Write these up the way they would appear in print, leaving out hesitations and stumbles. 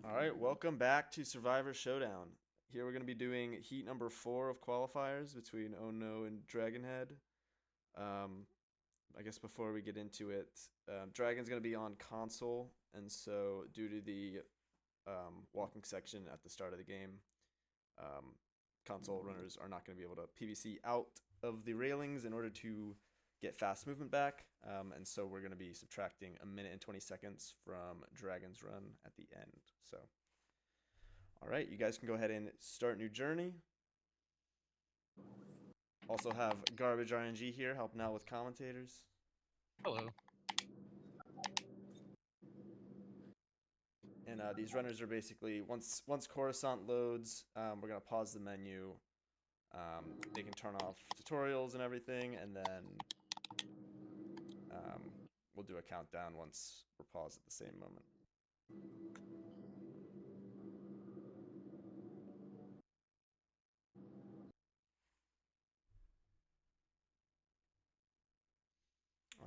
Alright, welcome back to Survivor Showdown. Here we're going to be doing heat number 4 of qualifiers between Oh No and DragonHead. I guess before we get into it, Dragon's going to be on console, and so due to the walking section at the start of the game, console runners are not going to be able to PVC out of the railings in order to get fast movement back, and so we're going to be subtracting 1 minute and 20 seconds from Dragon's run at the end. So, all right, you guys can go ahead and start new journey. Also have Garbage RNG here helping out with commentators. Hello. And these runners are basically, once Coruscant loads, we're going to pause the menu. They can turn off tutorials and everything, and then we'll do a countdown once we're paused at the same moment.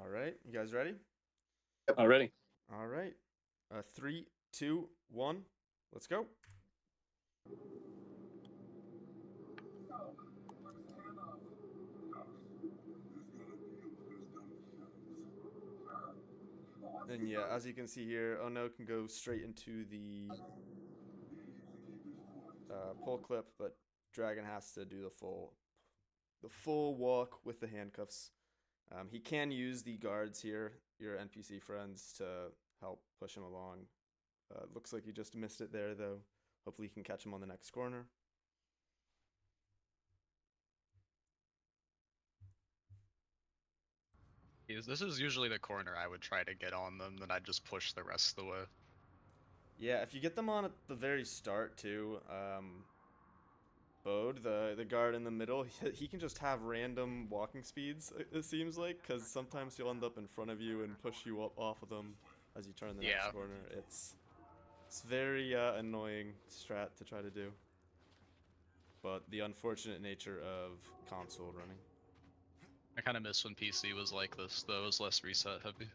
All right, you guys ready? Already. All right. 3, 2, 1, let's go. And yeah, as you can see here, Oh No can go straight into the pull clip, but Dragon has to do the full walk with the handcuffs. He can use the guards here, your NPC friends, to help push him along. Looks like he just missed it there, though. Hopefully he can catch him on the next corner. This is usually the corner I would try to get on them, then I'd just push the rest of the way. Yeah, if you get them on at the very start, too, Bode, the guard in the middle, he can just have random walking speeds, it seems like, because sometimes he'll end up in front of you and push you up off of them as you turn the next corner. It's very annoying strat to try to do, but the unfortunate nature of console running. I kind of miss when PC was like this, though. It was less reset heavy.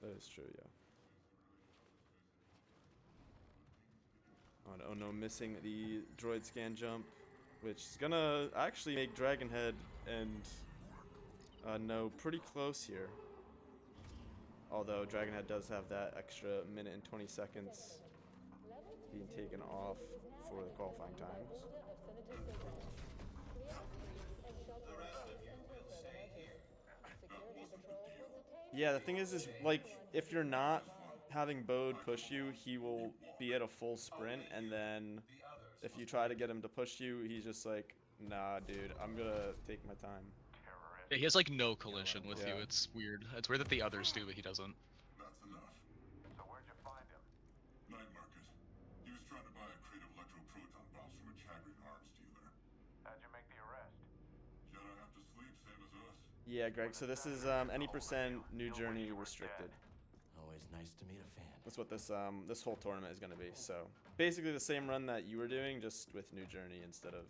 That is true, yeah. Oh no, missing the droid scan jump, which is gonna actually make DragonHead and No pretty close here. Although DragonHead does have that extra 1 minute and 20 seconds being taken off for the qualifying times. Yeah, the thing is like, if you're not having Bode push you, he will be at a full sprint, and then if you try to get him to push you, he's just like, nah, dude, I'm gonna take my time. Yeah, he has like no collision with you. It's weird. It's weird that the others do, but he doesn't. That's enough. So where'd you find him? Night market. He was trying to buy a crate of electroproton bombs from a Chagrin arms dealer. How'd you make the arrest? Jedi have to sleep, same as us. Yeah, Greg, so this is any percent new journey restricted. Always nice to meet a fan. That's what this whole tournament is going to be. So basically the same run that you were doing, just with New Journey instead of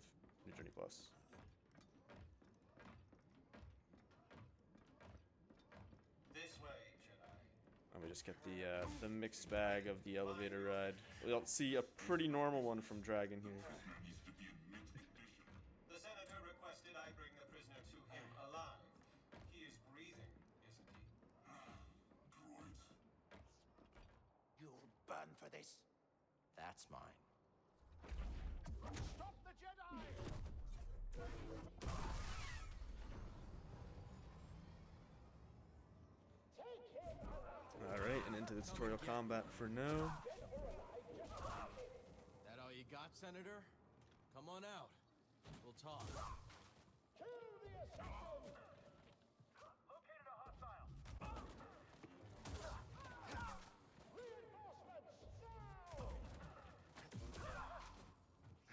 New Journey Plus. This way, Jedi. Let me just get the mixed bag of the elevator ride. We'll see a pretty normal one from Dragon here. Needs to be in mint condition. The senator requested I bring the prisoner to him alive. He is breathing, isn't he? Droids. You'll burn for this. That's mine. Stop the Jedi! Alright, and into the tutorial combat for No. That all you got, Senator? Come on out. We'll talk. Located a hostile.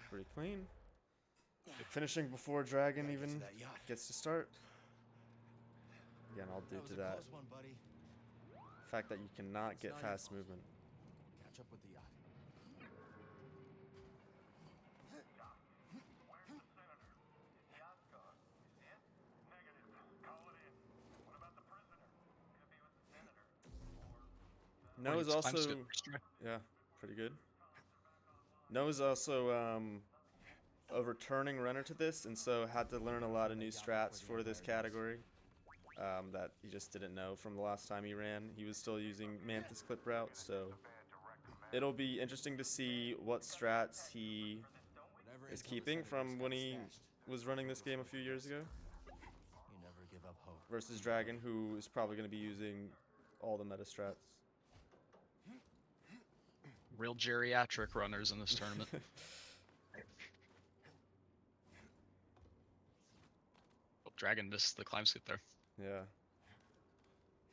Pretty clean. Finishing before Dragon even gets to start. Again, I'll do to that. Close one, buddy. The fact that you cannot get fast movement. Catch up with the yacht. Where's the senator? Yacht's gone. In? Negative. Call it in. What about the prisoner? Could be with the senator. No is also yeah, pretty good. No is also a returning runner to this, and so had to learn a lot of new strats for this category that he just didn't know from the last time he ran. He was still using Mantis clip route, so it'll be interesting to see what strats he is keeping from when he was running this game a few years ago versus Dragon, who is probably going to be using all the meta strats. Real geriatric runners in this tournament. Oh, Dragon missed the climb skip there. Yeah.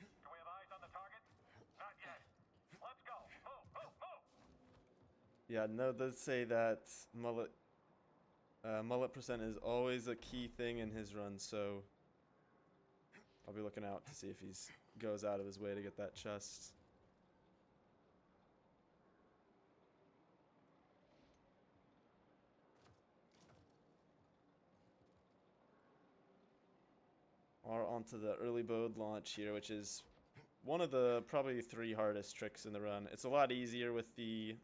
Do we have eyes on the target? Not yet. Let's go. Move, move, move. Yeah, no, does say that mullet percent is always a key thing in his run, so I'll be looking out to see if he goes out of his way to get that chest. Onto the early bode launch here, which is one of the probably 3 hardest tricks in the run. It's a lot easier with the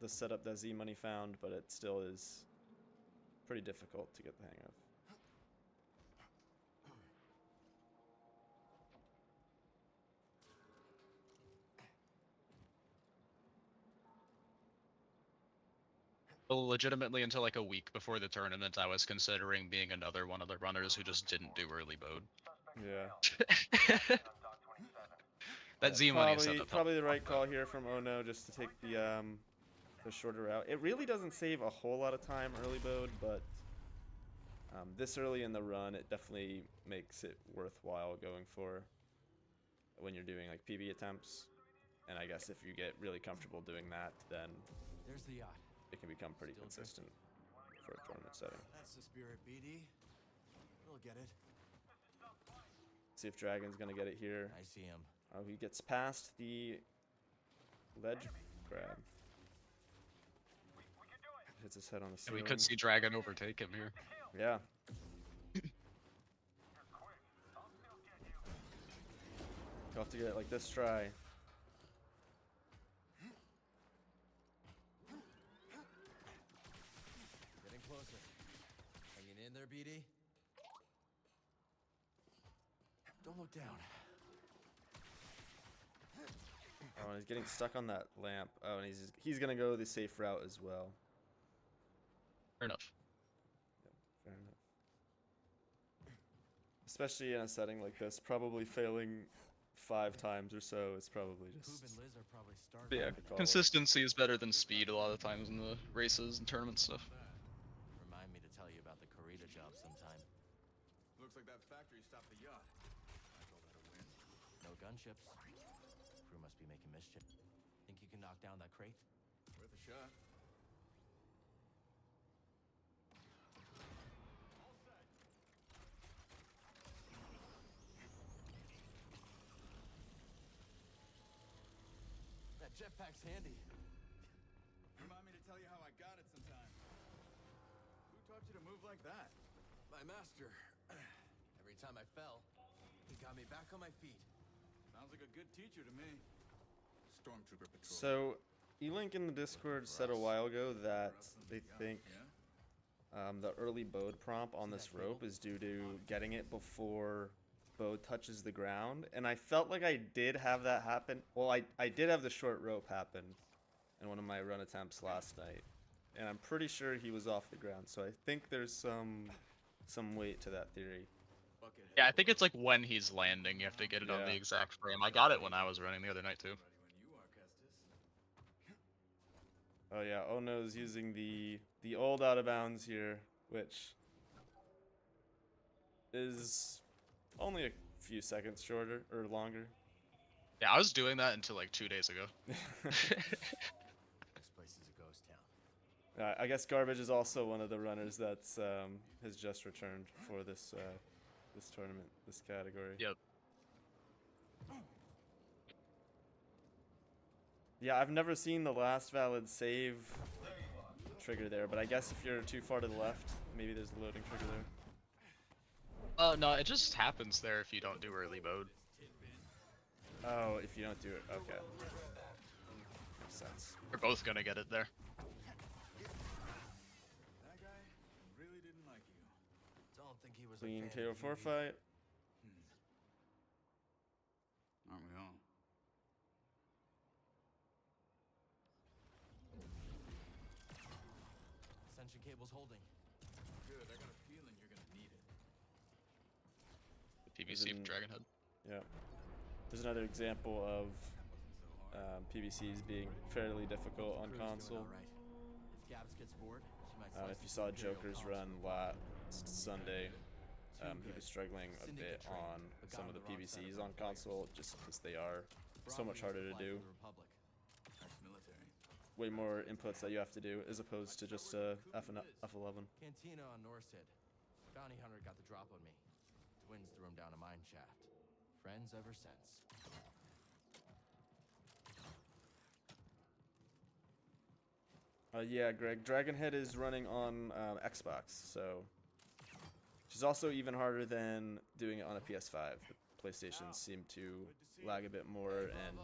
setup that Z Money found, but it still is pretty difficult to get the hang of. Well, legitimately, until like a week before the tournament, I was considering being another one of the runners who just didn't do early bode. Yeah. That Z Money setup. Probably the right call here from Oh No, just to take the shorter route. It really doesn't save a whole lot of time early bode, but this early in the run, it definitely makes it worthwhile going for when you're doing like PB attempts. And I guess if you get really comfortable doing that, then there's the yacht. It can become pretty consistent for a tournament setting. That's the spirit, BD. We'll get it. See if Dragon's gonna get it here. I see him. Oh, he gets past the ledge grab. Hits his head on the ceiling. We could see Dragon overtake him here. Yeah. You'll have to get it like this try. Getting closer. Hanging in there, BD. Don't look down. Oh, and he's getting stuck on that lamp. Oh, and he's gonna go the safe route as well. Fair enough. Yep, fair enough. Especially in a setting like this, probably failing 5 times or so is probably just. But yeah, consistency is better than speed a lot of times in the races and tournament stuff. Remind me to tell you about the Corrida job sometime. Looks like that factory stopped the yacht. I call that a win. No gunships. Crew must be making mischief. Think you can knock down that crate? Worth a shot. That jetpack's handy. Remind me to tell you how I got it sometime. Who taught you to move like that? My master. Every time I fell, he got me back on my feet. Sounds like a good teacher to me. Stormtrooper patrol. So, E-Link in the Discord said a while ago that they think the early bode prompt on this rope is due to getting it before bode touches the ground, and I felt like I did have that happen. Well, I did have the short rope happen in one of my run attempts last night, and I'm pretty sure he was off the ground, so I think there's some weight to that theory. Yeah, I think it's like when he's landing, you have to get it on the exact frame. I got it when I was running the other night too. Oh yeah, Oh No's using the old out of bounds here, which is only a few seconds shorter or longer. Yeah, I was doing that until like 2 days ago. This place is a ghost town. I guess Garbage is also one of the runners that's has just returned for this this tournament, this category. Yep. Yeah, I've never seen the last valid save trigger there, but I guess if you're too far to the left, maybe there's a loading trigger there. No, it just happens there if you don't do early mode. Oh, if you don't do it, okay. makes sense. We're both gonna get it there. That guy really didn't like you. Don't think he was Clean a fan of KO4 you fight. Aren't we all? Ascension cable's holding. Good. I got a feeling you're gonna need it. The PVC for DragonHead. Yeah. There's another example of That wasn't so hard. PVCs being fairly difficult on Crew's doing console. all right. If Gabs gets bored, she might slice If you the saw Imperial Joker's console. run last Sunday, Too he good. was struggling a Syndicate bit trained, on but some got of the on the wrong side PVCs of on the console, just because they are so much Bravo harder to used fly do. for the Republic. Ex-military. Way more inputs that you have to do, as opposed to just F11. Cantina on Norsehead. Bounty hunter got the drop on me. Twins threw him down a mine shaft. Friends ever since. Yeah, Greg, DragonHead is running on Xbox, so which is also even harder than doing it on a PS5. The PlayStations seem to lag a bit more and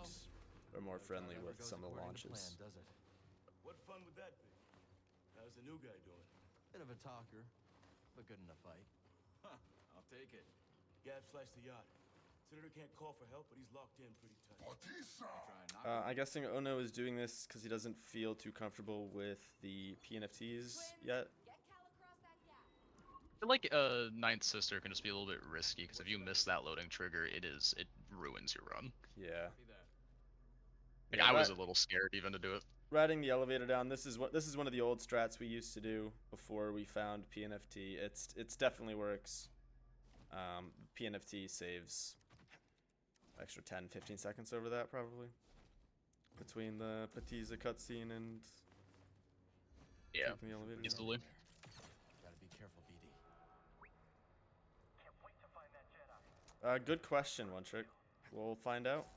are more friendly Never with goes some of the according to launches. plan, does it? What fun would that be? How's the new guy doing? Bit of a talker, but good in a fight. Huh, I'll take it. Gab sliced the yacht. Senator can't call for help, but he's locked in pretty tight. Batista! Try and knock I'm guessing Ono is doing this because he doesn't feel too comfortable with the PNFTs yet. I feel like Ninth Sister can just be a little bit risky because if you miss that loading trigger, it ruins your run. Yeah. See that. Like Yeah, I was that- a little scared even to do it. Riding the elevator down. This is one of the old strats we used to do before we found PNFT. It's definitely works. PNFT saves extra 10-15 seconds over that probably between the Patiza cutscene and Yeah, taking the elevator down. easily. Gotta be careful, BD. Good question, One Trick. We'll find out.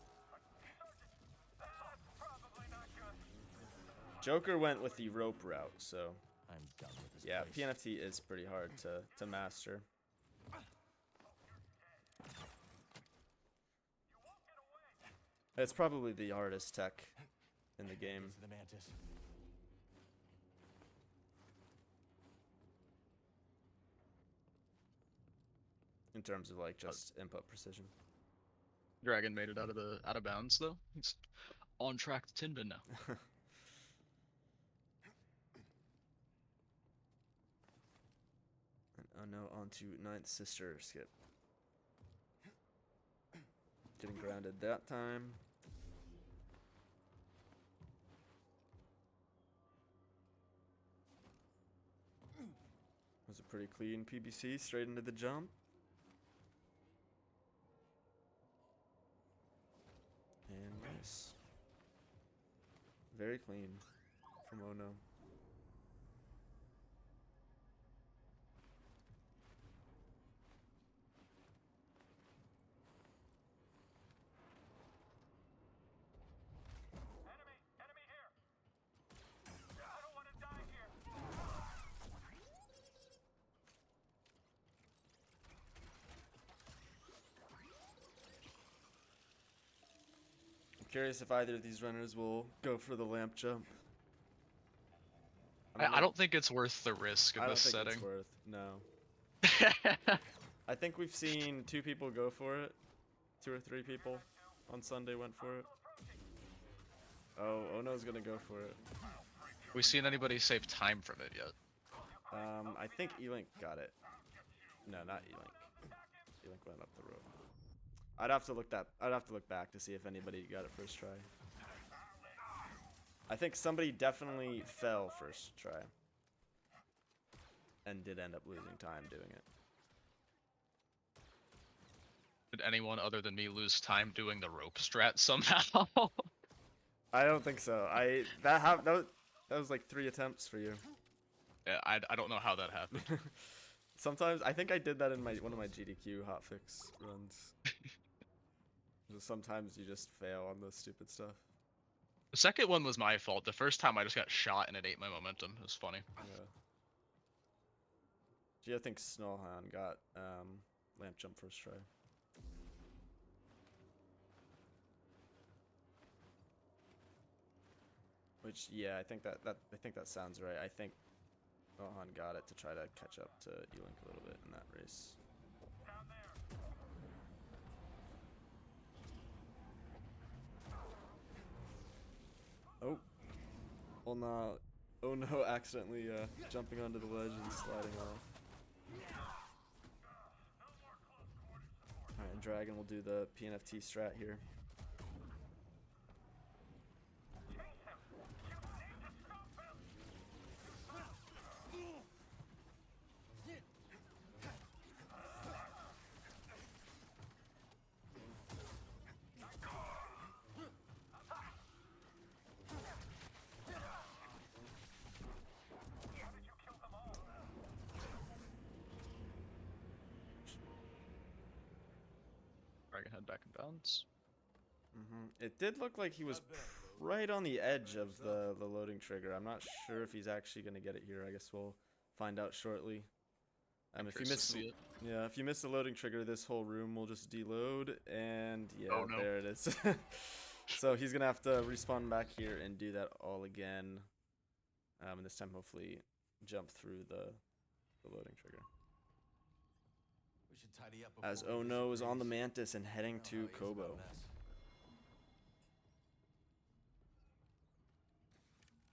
Joker went with the rope route, so I'm done with this yeah, place. PNFT is pretty hard to master. It's probably the hardest tech in the game. To the Mantis. In terms of like just input precision. Dragon made it out of bounds though. He's on track to tin bin now. And now on to Ninth Sister skip. Getting grounded that time. Was a pretty clean PBC straight into the jump. And nice. Very clean from Ono. Curious if either of these runners will go for the lamp jump. I don't think it's worth the risk in I don't this think setting. it's worth. No. I think we've seen 2 people go for it. 2 or 3 people on Sunday went for it. Oh, Ono's gonna go for it. We seen anybody save time from it yet? I think E-Link got it. No, not E-Link. E-Link went up the rope. I'd have to look back to see if anybody got it first try. I think somebody definitely fell first try. And did end up losing time doing it. Did anyone other than me lose time doing the rope strat somehow? I don't think so. That was like 3 attempts for you. Yeah, I don't know how that happened. Sometimes I think I did that in one of my GDQ hotfix runs. Sometimes you just fail on the stupid stuff. The second one was my fault. The first time I just got shot and it ate my momentum. It was funny. Yeah. Gee, I think Snowhound got lamp jump first try. Which, yeah, I think that sounds right. I think Gohan got it to try to catch up to E-Link a little bit in that race. Oh. Well, no. Oh no, accidentally jumping onto the ledge and sliding off. Alright, and Dragon will do the PNFT strat here. DragonHead back in bounds. It did look like he was right on the edge of the loading trigger. I'm not sure if he's actually going to get it here. I guess we'll find out shortly. If you miss the loading trigger, this whole room will just deload, and yeah, oh, no. There it is. So he's going to have to respawn back here and do that all again. And this time, hopefully, jump through the loading trigger. We should tidy up before As Ono is on the Mantis and heading to Kobo.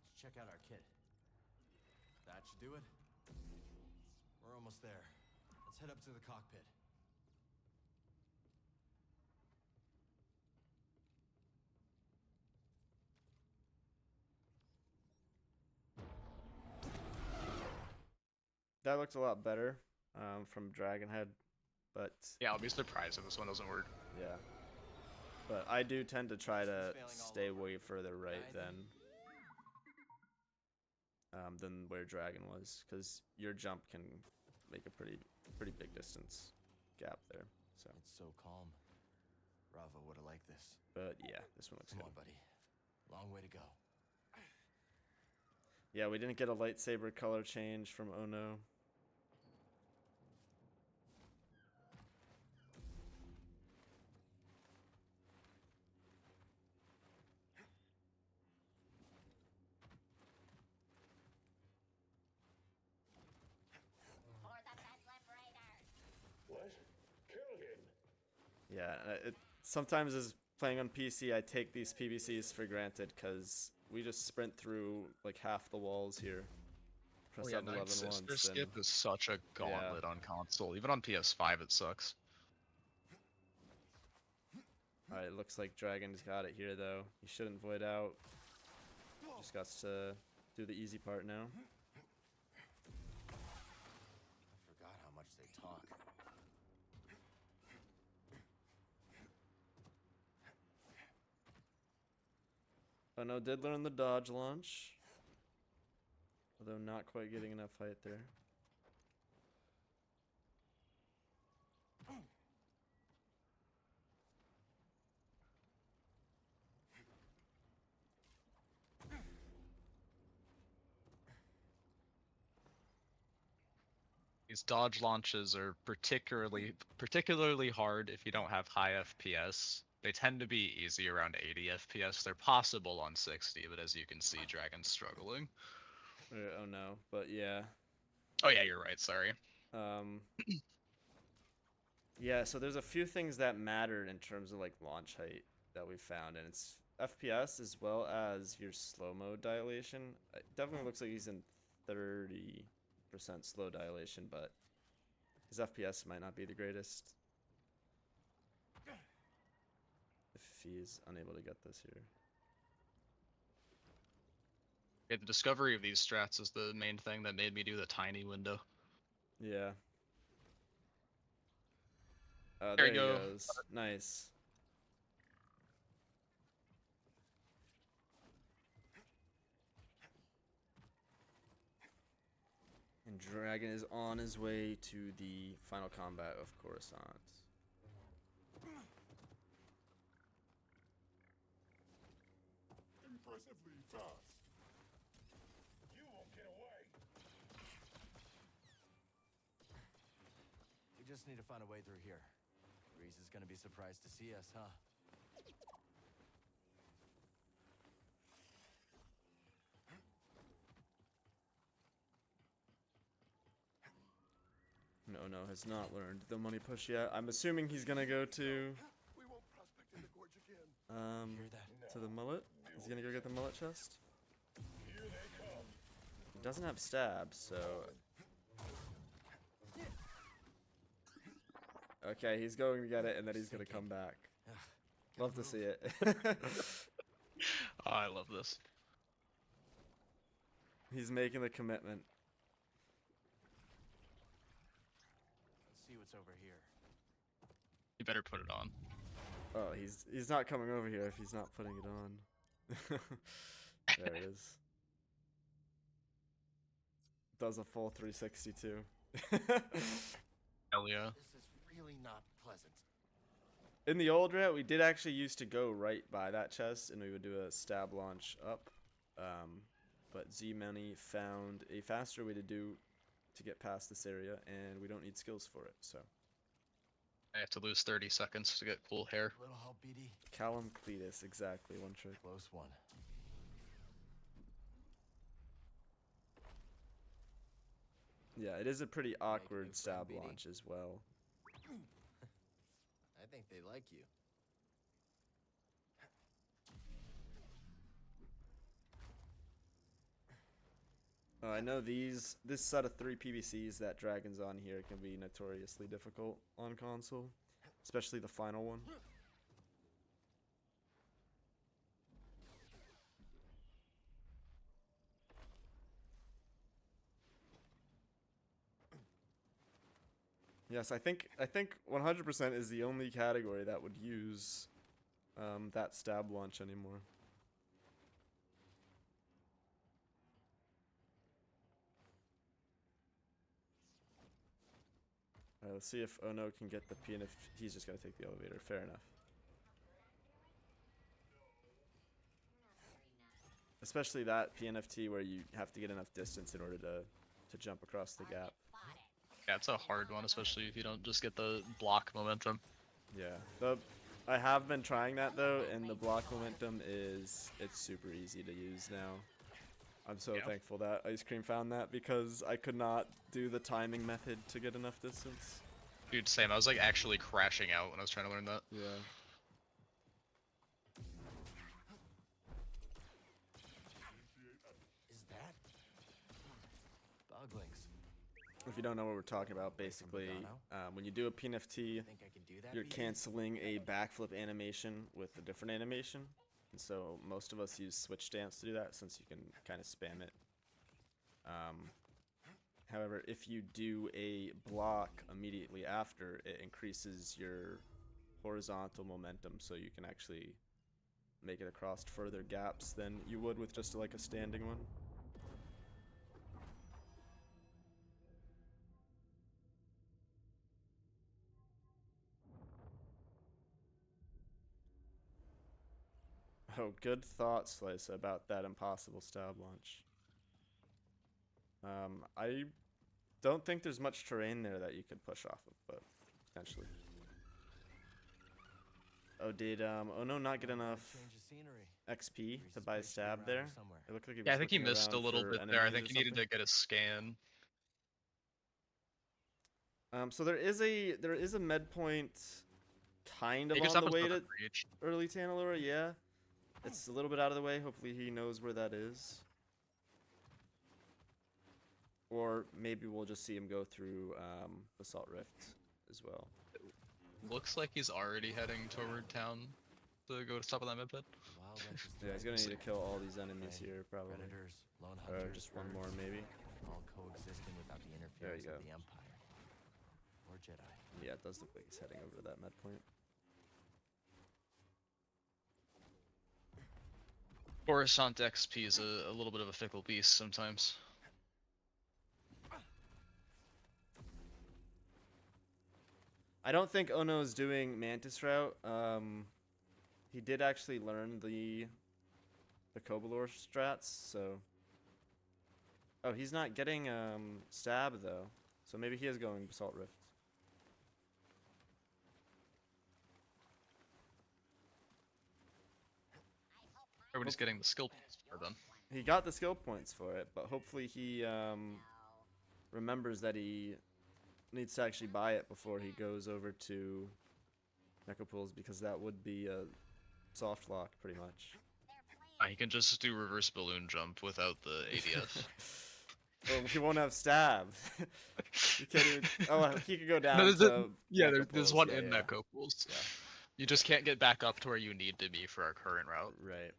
Let's check out our kit. That should do it. We're almost there. Let's head up to the cockpit. That looks a lot better from DragonHead, but yeah, I'll be surprised if this one doesn't work. Yeah, but I do tend to try to stay way further right than where Dragon was, because your jump can make a pretty big distance gap there. So it's so calm. Rava would have liked this. But yeah, this one looks good. Come on, buddy. Long way to go. Yeah, we didn't get a lightsaber color change from Ono. Yeah, sometimes as playing on PC, I take these PVCs for granted because we just sprint through like half the walls here. Press yeah, F11 once. Sister skip is such a gauntlet on console. Even on PS5, it sucks. Alright, it looks like Dragon's got it here though. He shouldn't void out. Just got to do the easy part now. I forgot how much they talk. Ono did learn the dodge launch, although not quite getting enough height there. These dodge launches are particularly hard if you don't have high FPS. They tend to be easy around 80 FPS. They're possible on 60, but as you can see, Dragon's struggling. Oh no, but yeah. Oh yeah, you're right, sorry. Yeah, so there's a few things that mattered in terms of like launch height that we found, and it's FPS as well as your slow-mo dilation. It definitely looks like he's in 30% slow dilation, but his FPS might not be the greatest if he's unable to get this here. Yeah, the discovery of these strats is the main thing that made me do the tiny window. Yeah. There he you go. goes. Nice. And Dragon is on his way to the final combat of Coruscant. Impressively fast. You won't get away. We just need to find a way through here. Grease is gonna be surprised to see us, huh? No, has not learned the money push yet. I'm assuming he's gonna go to We won't prospect in the gorge again. Hear that? to the mullet. He's gonna go get the mullet chest. Here they come. He doesn't have stab, so okay, he's going to get it, and then he's gonna come back. Love to see it. Oh, I love this. He's making the commitment. Let's see what's over here. You better put it on. Oh, he's not coming over here if he's not putting it on. There it is. Does a full 360 too. Hell yeah. This is really not pleasant. In the old route, we did actually used to go right by that chest, and we would do a stab launch up. But Z-Money found a faster way to get past this area, and we don't need skills for it. So I have to lose 30 seconds to get cool hair. Little help, BD. Callum Cletus, exactly, one trick. Close one. Yeah, it is a pretty awkward new stab friend, BD. launch as well. I think they like you. I know this set of 3 PVCs that Dragon's on here can be notoriously difficult on console, especially the final one. Yes, I think 100% is the only category that would use that stab launch anymore. Let's see if Ono can get the P, and if he's just gonna take the elevator. Fair enough. Especially that PNFT where you have to get enough distance in order to jump across the gap. Yeah, it's a hard one, especially if you don't just get the block momentum. Yeah. I have been trying that though, and the block momentum it's super easy to use now. I'm so thankful that Ice Cream found that, because I could not do the timing method to get enough distance. Dude, same. I was like actually crashing out when I was trying to learn that. Yeah. Is that? Buglings. If you don't know what we're talking about, basically, when you do a PNFT, Think I can do that? you're BD? canceling a backflip animation with a different animation. And so most of us use switch stance to do that, since you can kind of spam it. However, if you do a block immediately after, it increases your horizontal momentum, so you can actually make it across further gaps than you would with just like a standing one. Oh, good thought, Slice, about that impossible stab launch. I don't think there's much terrain there that you could push off of, but potentially. Oh, did Ono not get enough Change of scenery. XP to buy a stab there? Somewhere. It looked like he was Yeah, I think he looking missed a around little for bit there. I enemies think or he needed to something. get a scan. So there is a med point kind of He just on the happens way to to reach. early Tanalora, yeah. It's a little bit out of the way. Hopefully he knows where that is. Or maybe we'll just see him go through Basalt Rift as well. Looks like he's already heading toward town to go to top of that mid pit. Wild West is Yeah, he's gonna need to kill all these enemies Right. here, probably. Predators, lone Or hunters, just one birds, more, maybe. all coexisting without the There you interference go. of the Empire or Jedi. Yeah, it does look like he's heading over to that med point. Coruscant XP is a little bit of a fickle beast sometimes. I don't think Ono's doing Mantis route. He did actually learn the Kobalor strats, so. Oh, he's not getting stab though, so maybe he is going Basalt Rift. Everybody's getting the skill points for them. He got the skill points for it, but hopefully he remembers that he needs to actually buy it before he goes over to Necropools, because that would be a soft lock, pretty much. He can just do reverse balloon jump without the ADS. Well, he won't have stab. You can't even. Oh, he could go down No, to. there's Necropools. one Yeah, in yeah. Necropools. Yeah. You just can't get back up to where you need to be for our current route. Right.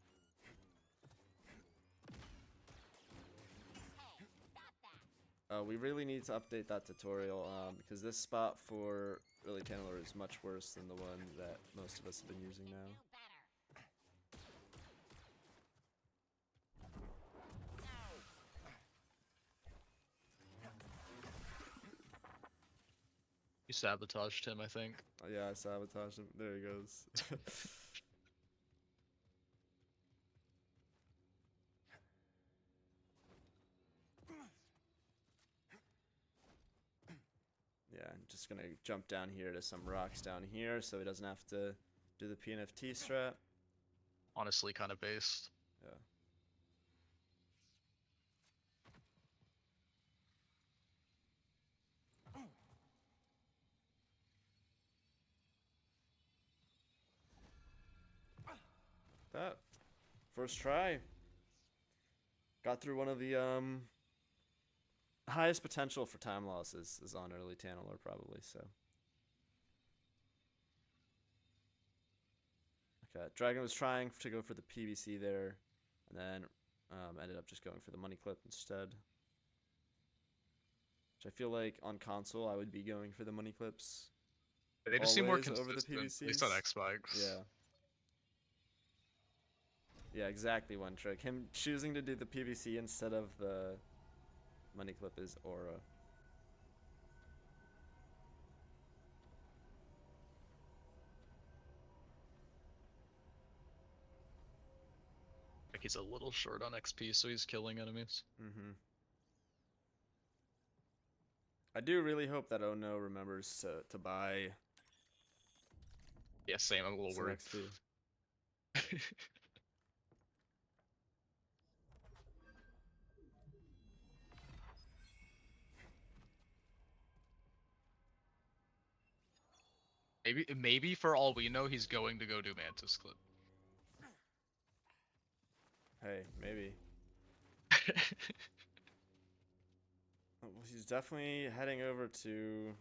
We really need to update that tutorial, because this spot for Early Tanneler is much worse than the one that most of us have been using now. You sabotaged him, I think. Oh, yeah, I sabotaged him. There he goes. Yeah, I'm just gonna jump down here to some rocks down here so he doesn't have to do the PNFT strat. Honestly, kind of based. Yeah. That first try. Got through one of the highest potential for time losses is on Early Tanneler, probably, so. Okay, Dragon was trying to go for the PBC there, and then ended up just going for the money clip instead. Which I feel like on console I would be going for the money clips. They just seem more always over the consistent, at least on PBCs. Xbox. Yeah. Yeah, exactly one trick. Him choosing to do the PBC instead of the money clip is aura. Like he's a little short on XP, so he's killing enemies. Mm-hmm. I do really hope that Oh No remembers to buy Yeah, same. I'm a little some worried. XP. Maybe for all we know, he's going to go do Mantis Clip. Hey, maybe. Well, he's definitely heading over to...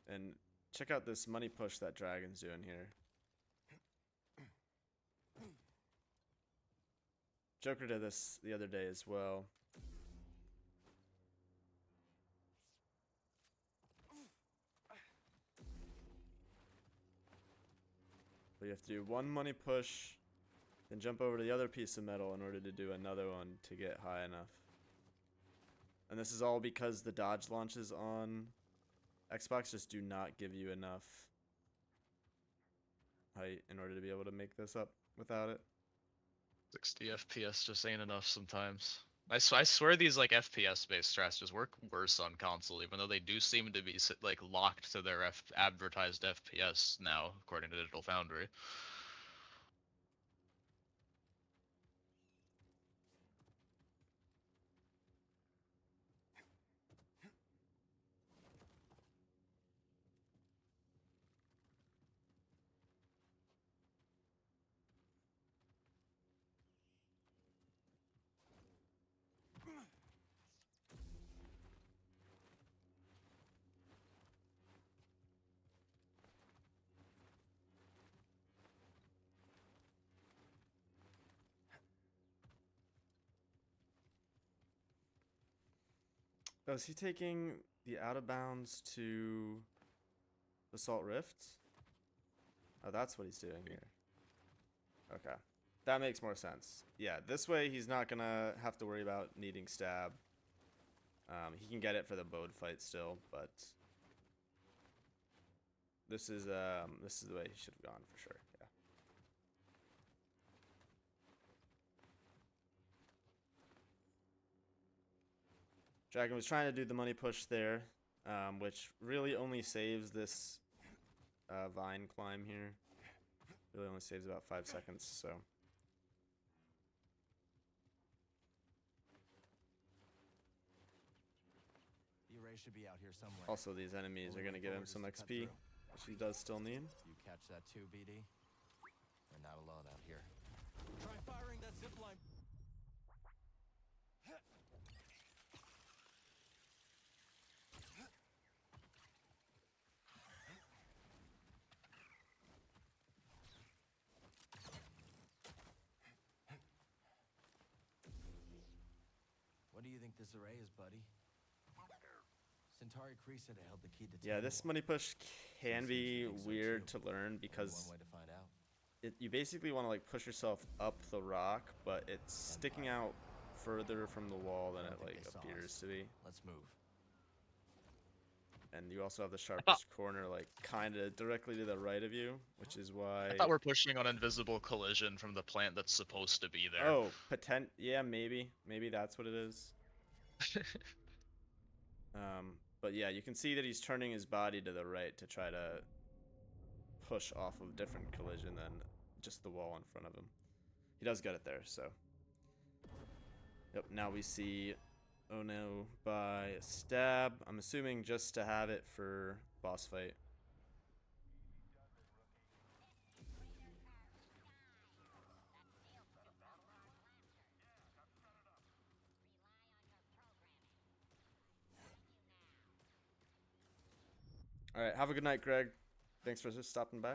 And check out this money push that Dragon's doing here. Joker did this the other day as well. But you have to do one money push, then jump over to the other piece of metal in order to do another one to get high enough. And this is all because the dodge launches on Xbox just do not give you enough height in order to be able to make this up without it. 60 FPS just ain't enough sometimes. I swear these like FPS based strats just work worse on console, even though they do seem to be like locked to their advertised FPS now, according to Digital Foundry. Oh, is he taking the out of bounds to Assault Rift? Oh, that's what he's doing here. Okay. That makes more sense. Yeah, this way he's not gonna have to worry about needing stab. He can get it for the bode fight still, but this is the way he should have gone for sure. Yeah. Dragon was trying to do the money push there, which really only saves this vine climb here. Really only saves about 5 seconds, so. Ray should be out here somewhere. Also, these enemies are gonna give him some XP, which he does still need. You catch that too, BD? We're not alone out here. Try firing that zip line. What do you think this array is, buddy? Centauri Crease said it held the key to Yeah, this money push can be weird to learn because one way to find out. you basically want to like push yourself up the rock, but it's sticking out further from the wall than it like appears to be. Let's move. And you also have the sharpest corner like kind of directly to the right of you, which is why. I thought we're pushing on invisible collision from the plant that's supposed to be there. Oh, yeah, maybe that's what it is. But yeah, you can see that he's turning his body to the right to try to push off of different collision than just the wall in front of him. He does get it there, so. Yep, now we see Ono by a stab. I'm assuming just to have it for boss fight. All right, have a good night, Greg. Thanks for stopping by.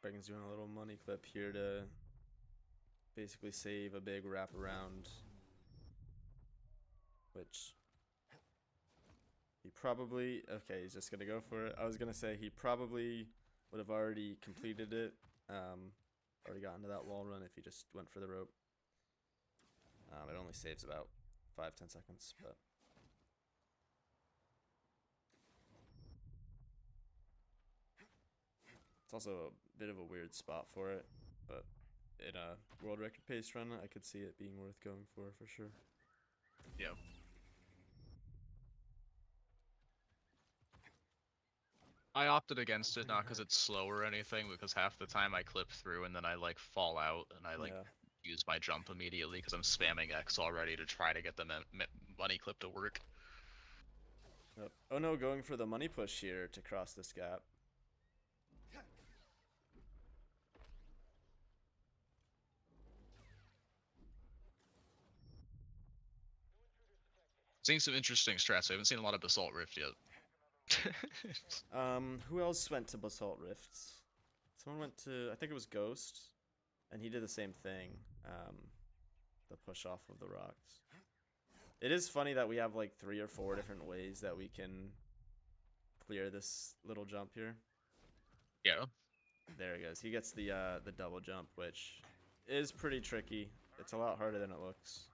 Bregan's doing a little money clip here to basically save a big wraparound, which he probably, okay, he's just gonna go for it. I was gonna say he probably would have already completed it, already gotten to that wall run if he just went for the rope. It only saves about 5-10 seconds, but. It's also a bit of a weird spot for it, but in a world record pace run, I could see it being worth going for sure. Yep. I opted against it, not because it's slow or anything, because half the time I clip through and then I like fall out and I like use my jump immediately because I'm spamming X already to try to get the money clip to work. Yep. Oh no, going for the money push here to cross this gap. Seeing some interesting strats. I haven't seen a lot of Basalt Rift yet. Who else went to Basalt Rifts? Someone went to, I think it was Ghost, and he did the same thing. The push off of the rocks. It is funny that we have like 3 or 4 different ways that we can clear this little jump here. Yeah. There he goes. He gets the double jump, which is pretty tricky. It's a lot harder than it looks.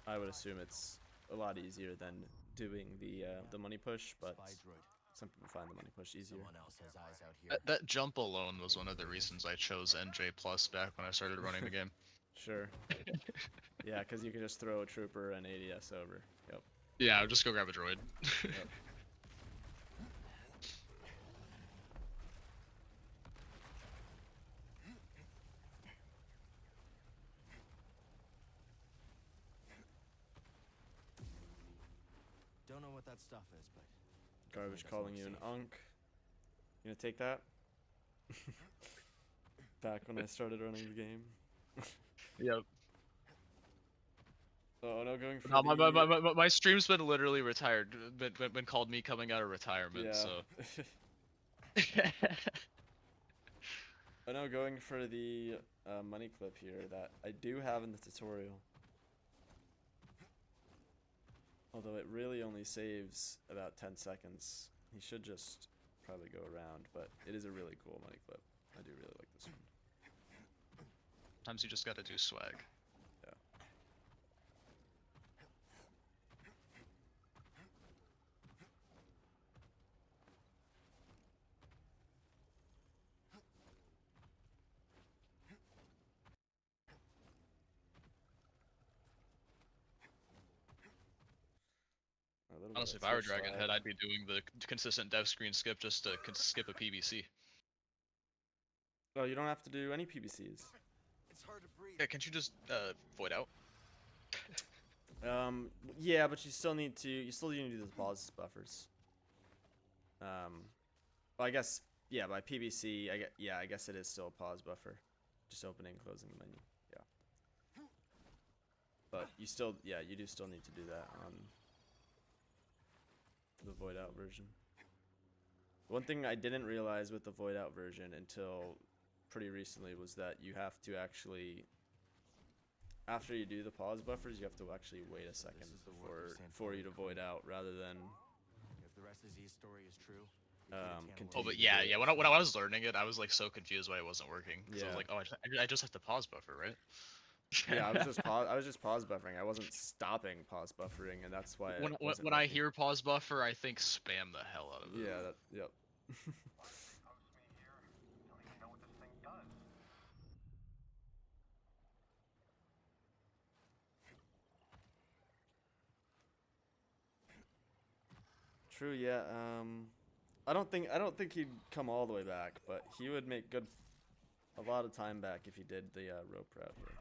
I would assume it's a lot easier than doing the money push, but some people find the money push easier. That jump alone was one of the reasons I chose NJ Plus back when I started running the game. Sure. Yeah, because you can just throw a trooper and ADS over. Yep. Yeah, just go grab a droid. Yep. Don't know what that stuff is, but Garbage calling you an unk. You gonna take that? Back when I started running the game. Yep. Oh no, going for no, my stream's been literally retired. Been called me coming out of retirement. Yeah. So. Oh no, going for the money clip here that I do have in the tutorial. Although it really only saves about 10 seconds. He should just probably go around, but it is a really cool money clip. I do really like this one. Sometimes you just gotta do swag. Yeah. Honestly, if Yeah, I were switch DragonHead, I'd be doing the consistent dev screen skip just to skip a PBC. Oh, you don't have to do any PBCs. It's hard to breathe. Yeah, can't you just void out? Yeah, but you still need to do the pause buffers. Well, I guess, yeah, by PBC, I guess it is still a pause buffer. Just opening and closing the menu, yeah. But you still, yeah, you do still need to do that on the void out version. One thing I didn't realize with the void out version until pretty recently was that you have to actually, after you do the pause buffers, you have to actually wait a second for you to void out rather than If the rest of Z's story is true, continue. Oh, but to yeah, do it. yeah. When I was learning it, I was like so confused why it wasn't working. Because I was Yeah. like, oh, I just have to pause buffer, right? Yeah, I was just pause buffering. I wasn't stopping pause buffering, and that's why it wasn't when I working. hear pause buffer, I think spam the hell out of it. Yeah, yep. True, yeah. I don't think he'd come all the way back, but he would make a lot of time back if he did the rope route here.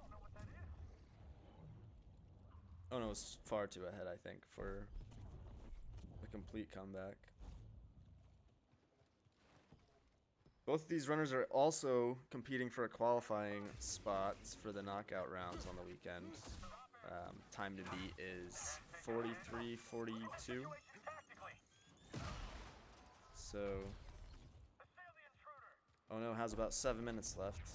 Oh no, it's far too ahead, I think, for a complete comeback. Both of these runners are also competing for a qualifying spots for the knockout rounds on the weekend. Time to beat is 43:42. So, oh no, has about 7 minutes left,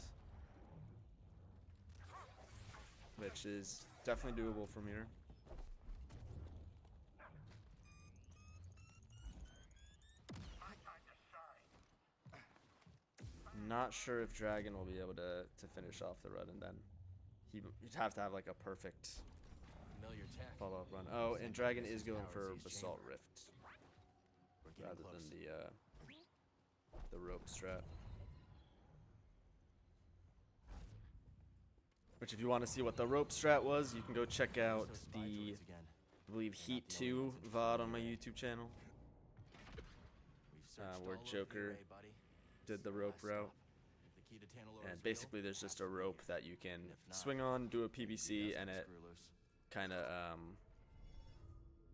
which is definitely doable from here. Not sure if Dragon will be able to finish off the run, and then you'd have to have like a perfect follow-up run. Oh, and Dragon is going for Basalt Rift rather than the rope strat. Which, if you want to see what the rope strat was, you can go check out the, I believe, Heat 2 VOD on my YouTube channel, where Joker did the rope route. And basically there's just a rope that you can swing on, do a PBC, and it kind of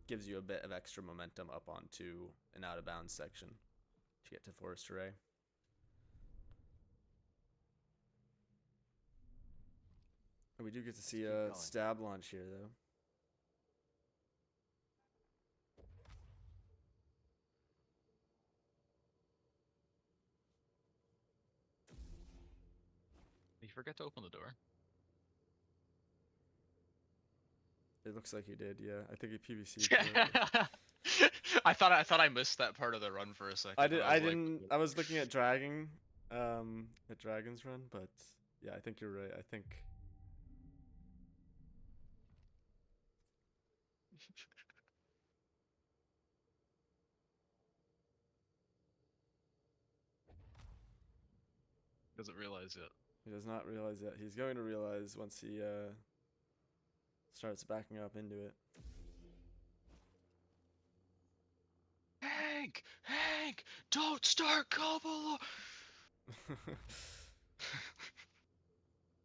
gives you a bit of extra momentum up onto an out of bounds section to get to Forest Array. We do get to see a stab launch here, though. You forget to open the door. It looks like he did, yeah. I think he PVC'd. I thought I missed that part of the run for a second. I didn't. I was looking at Dragon's run, but yeah, I think you're right. I think. Doesn't realize yet. He does not realize yet. He's going to realize once he starts backing up into it. Hank, don't start Cobble.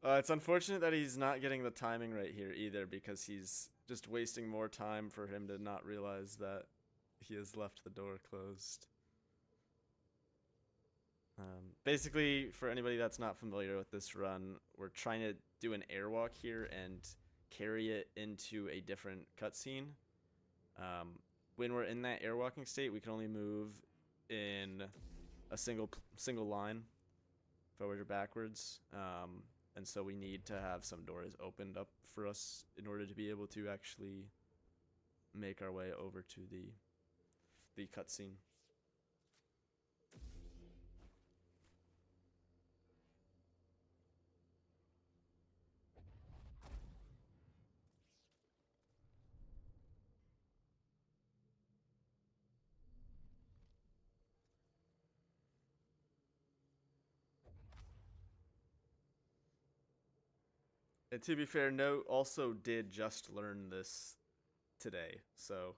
It's unfortunate that he's not getting the timing right here either, because he's just wasting more time for him to not realize that he has left the door closed. Basically, for anybody that's not familiar with this run, we're trying to do an airwalk here and carry it into a different cutscene. When we're in that airwalking state, we can only move in a single line, forward or backwards. And so we need to have some doors opened up for us in order to be able to actually make our way over to the cutscene. And to be fair, Note also did just learn this today, so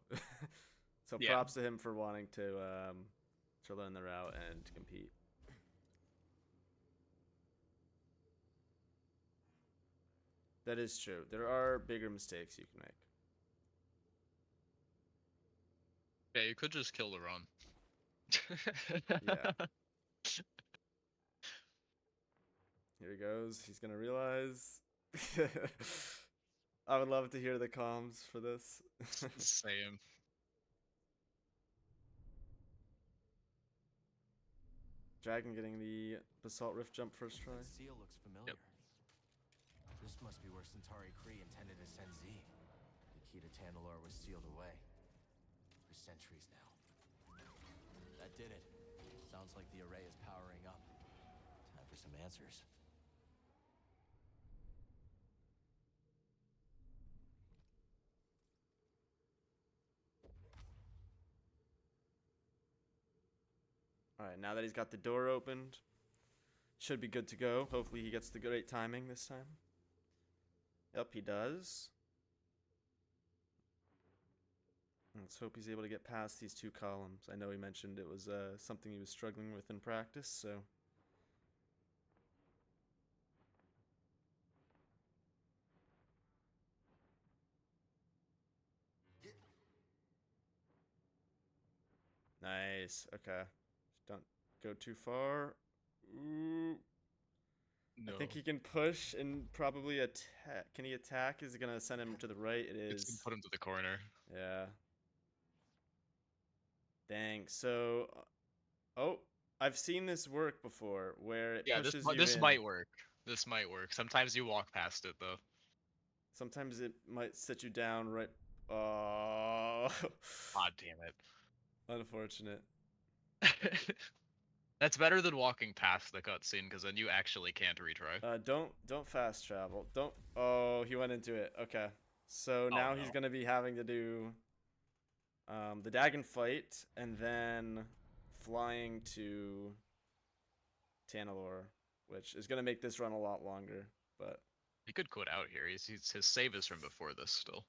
So Yeah. props to him for wanting to learn the route and to compete. That is true. There are bigger mistakes you can make. Yeah, you could just kill the run. Yeah. Here he goes. He's gonna realize. I would love to hear the comms for this. Same. Dragon getting the Basalt Rift jump first try. That seal looks familiar. This must be where Centauri Kree intended to send Z. The key to Tanalorr was sealed away. For centuries now. That did it. Sounds like the array is powering up. Time for some answers. Alright, now that he's got the door opened, should be good to go. Hopefully he gets the great timing this time. Yep, he does. Let's hope he's able to get past these two columns. I know he mentioned it was something he was struggling with in practice, so... Nice, okay. Don't go too far. Ooh. No. I think he can push and probably attack. Can he attack? Is it going to send him to the right? It It's is. gonna put him to the corner. Yeah. Dang. So, oh, I've seen this work before where it Yeah, pushes this you in. might work. This might work. Sometimes you walk past it though. Sometimes it might sit you down right. Oh. God damn Unfortunate. it. That's better than walking past the cutscene, because then you actually can't retry. Don't fast travel. Don't. Oh, he went into it. Okay. So now he's no. gonna be having to do the Dagon fight and then flying to Tanalorr, which is gonna make this run a lot longer. But He could quit out here. His save is from before this still.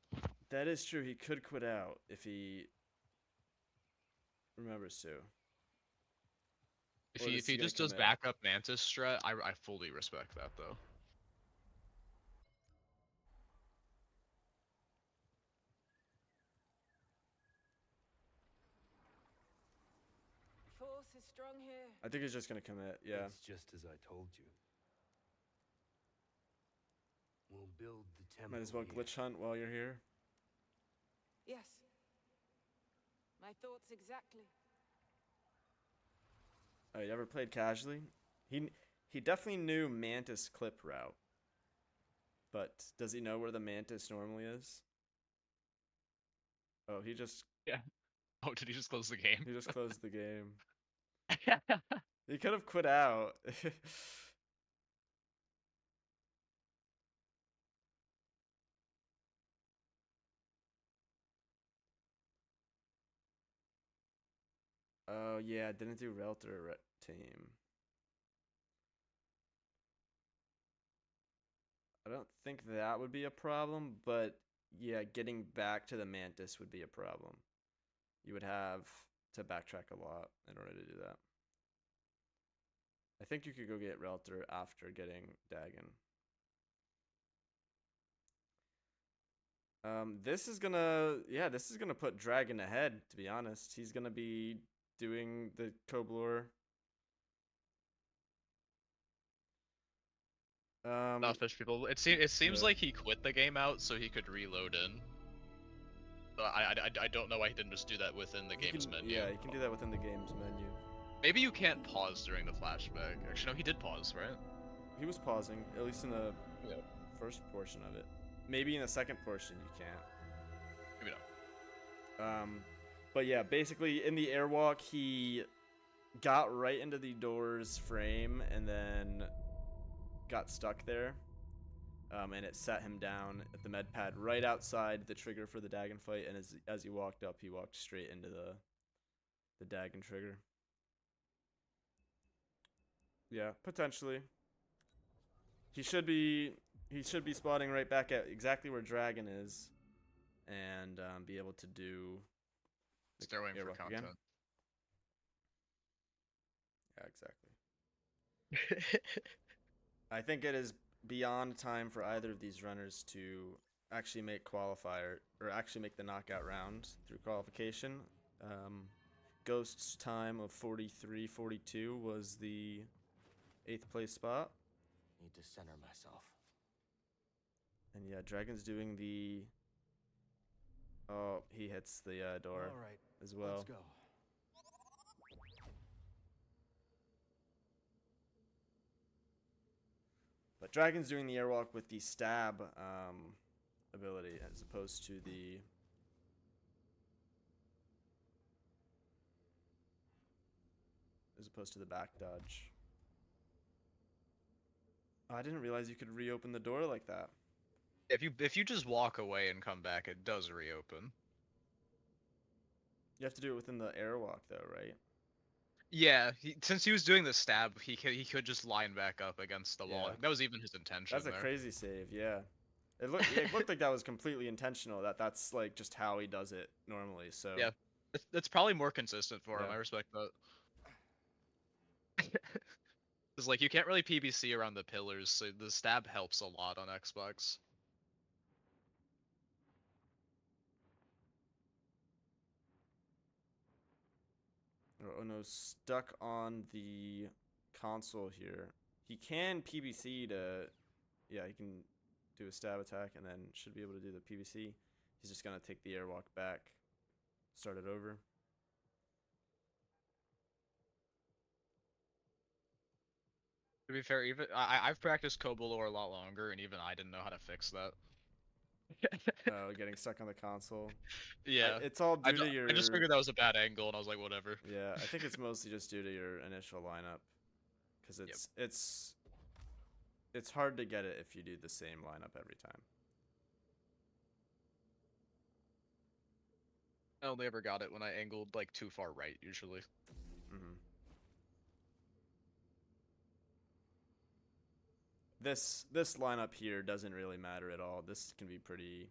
that is true. He could quit out if he remembers to. Or If he he gonna just does commit? backup Mantis strat, I fully respect that though. Force is strong here. I think he's just gonna commit. Yeah. It's just as I told you. We'll build the temple. Might as well here. glitch hunt while you're here. Yes. My thoughts exactly. Oh, you ever played casually? He definitely knew Mantis clip route. But does he know where the Mantis normally is? Oh, he just Oh, did he just close the game? he just closed the game. He could have quit out. Oh yeah, didn't do Relter team. I don't think that would be a problem, but yeah, getting back to the Mantis would be a problem. You would have to backtrack a lot in order to do that. I think you could go get Relter after getting Dagon. This is gonna put Dragon ahead, to be honest. He's gonna be doing the Koblor. Not fish people. It seems yeah. like he quit the game out so he could reload in. But I don't know why he didn't just do that within the game's menu. Yeah, you can do that within the game's menu. Maybe you can't pause during the flashback. Actually, no, he did pause, right? He was pausing, at least in the Yeah. first portion of it. Maybe in the second portion you can't. Maybe not. But yeah, basically in the airwalk he got right into the door's frame and then got stuck there. And it set him down at the med pad right outside the trigger for the Dagon fight, and as he walked up, he walked straight into the Dagon trigger. Yeah, potentially. He should be spotting right back at exactly where Dragon is, and be able to do Start waiting for airwalk content. again. Yeah, exactly. I think it is beyond time for either of these runners to actually make qualifier or actually make the knockout round through qualification. Ghost's time of 43:42 was the 8th place spot. Need to center myself. And yeah, Dragon's doing the. Oh, he hits the door All right, as well. let's go. But Dragon's doing the airwalk with the stab ability as opposed to the. Back dodge. Oh, I didn't realize you could reopen the door like that. If you just walk away and come back, it does reopen. You have to do it within the airwalk though, right? Yeah, since he was doing the stab, he could just line back up against the wall. Yeah. That was even his intention. That's a there. crazy save, yeah. It looked like that was completely intentional. That's like just how he does it normally. So yeah, that's probably more consistent for him. Yeah. I respect that. Because like you can't really PBC around the pillars, so the stab helps a lot on Xbox. Oh no, stuck on the console here. He can PBC to, yeah, he can do a stab attack and then should be able to do the PBC. He's just gonna take the airwalk back, start it over. To be fair, even I've practiced Kobolor a lot longer, and even I didn't know how to fix that. Getting stuck on the console. Yeah, it's all due to your. I just figured that was a bad angle, and I was like, whatever. Yeah, I think it's mostly just due to your initial lineup, because it's hard to get it if you do the same lineup every time. I only ever got it when I angled like too far right, usually. Mm-hmm. This lineup here doesn't really matter at all. This can be pretty,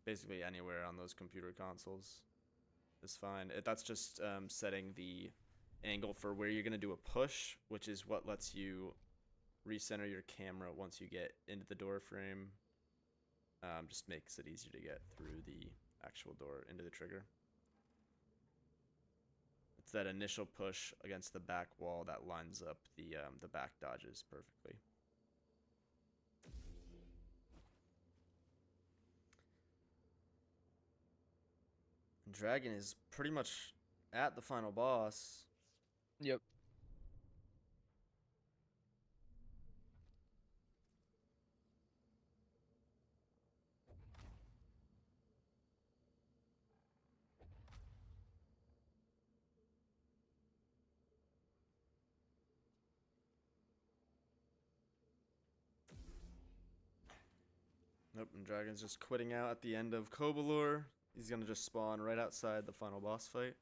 basically anywhere on those computer consoles is fine. That's just setting the angle for where you're gonna do a push, which is what lets you recenter your camera once you get into the door frame. Just makes it easier to get through the actual door into the trigger. It's that initial push against the back wall that lines up the back dodges perfectly. And Dragon is pretty much at the final boss. Yep. Nope, and Dragon's just quitting out at the end of Kobolor. He's gonna just spawn right outside the final boss fight.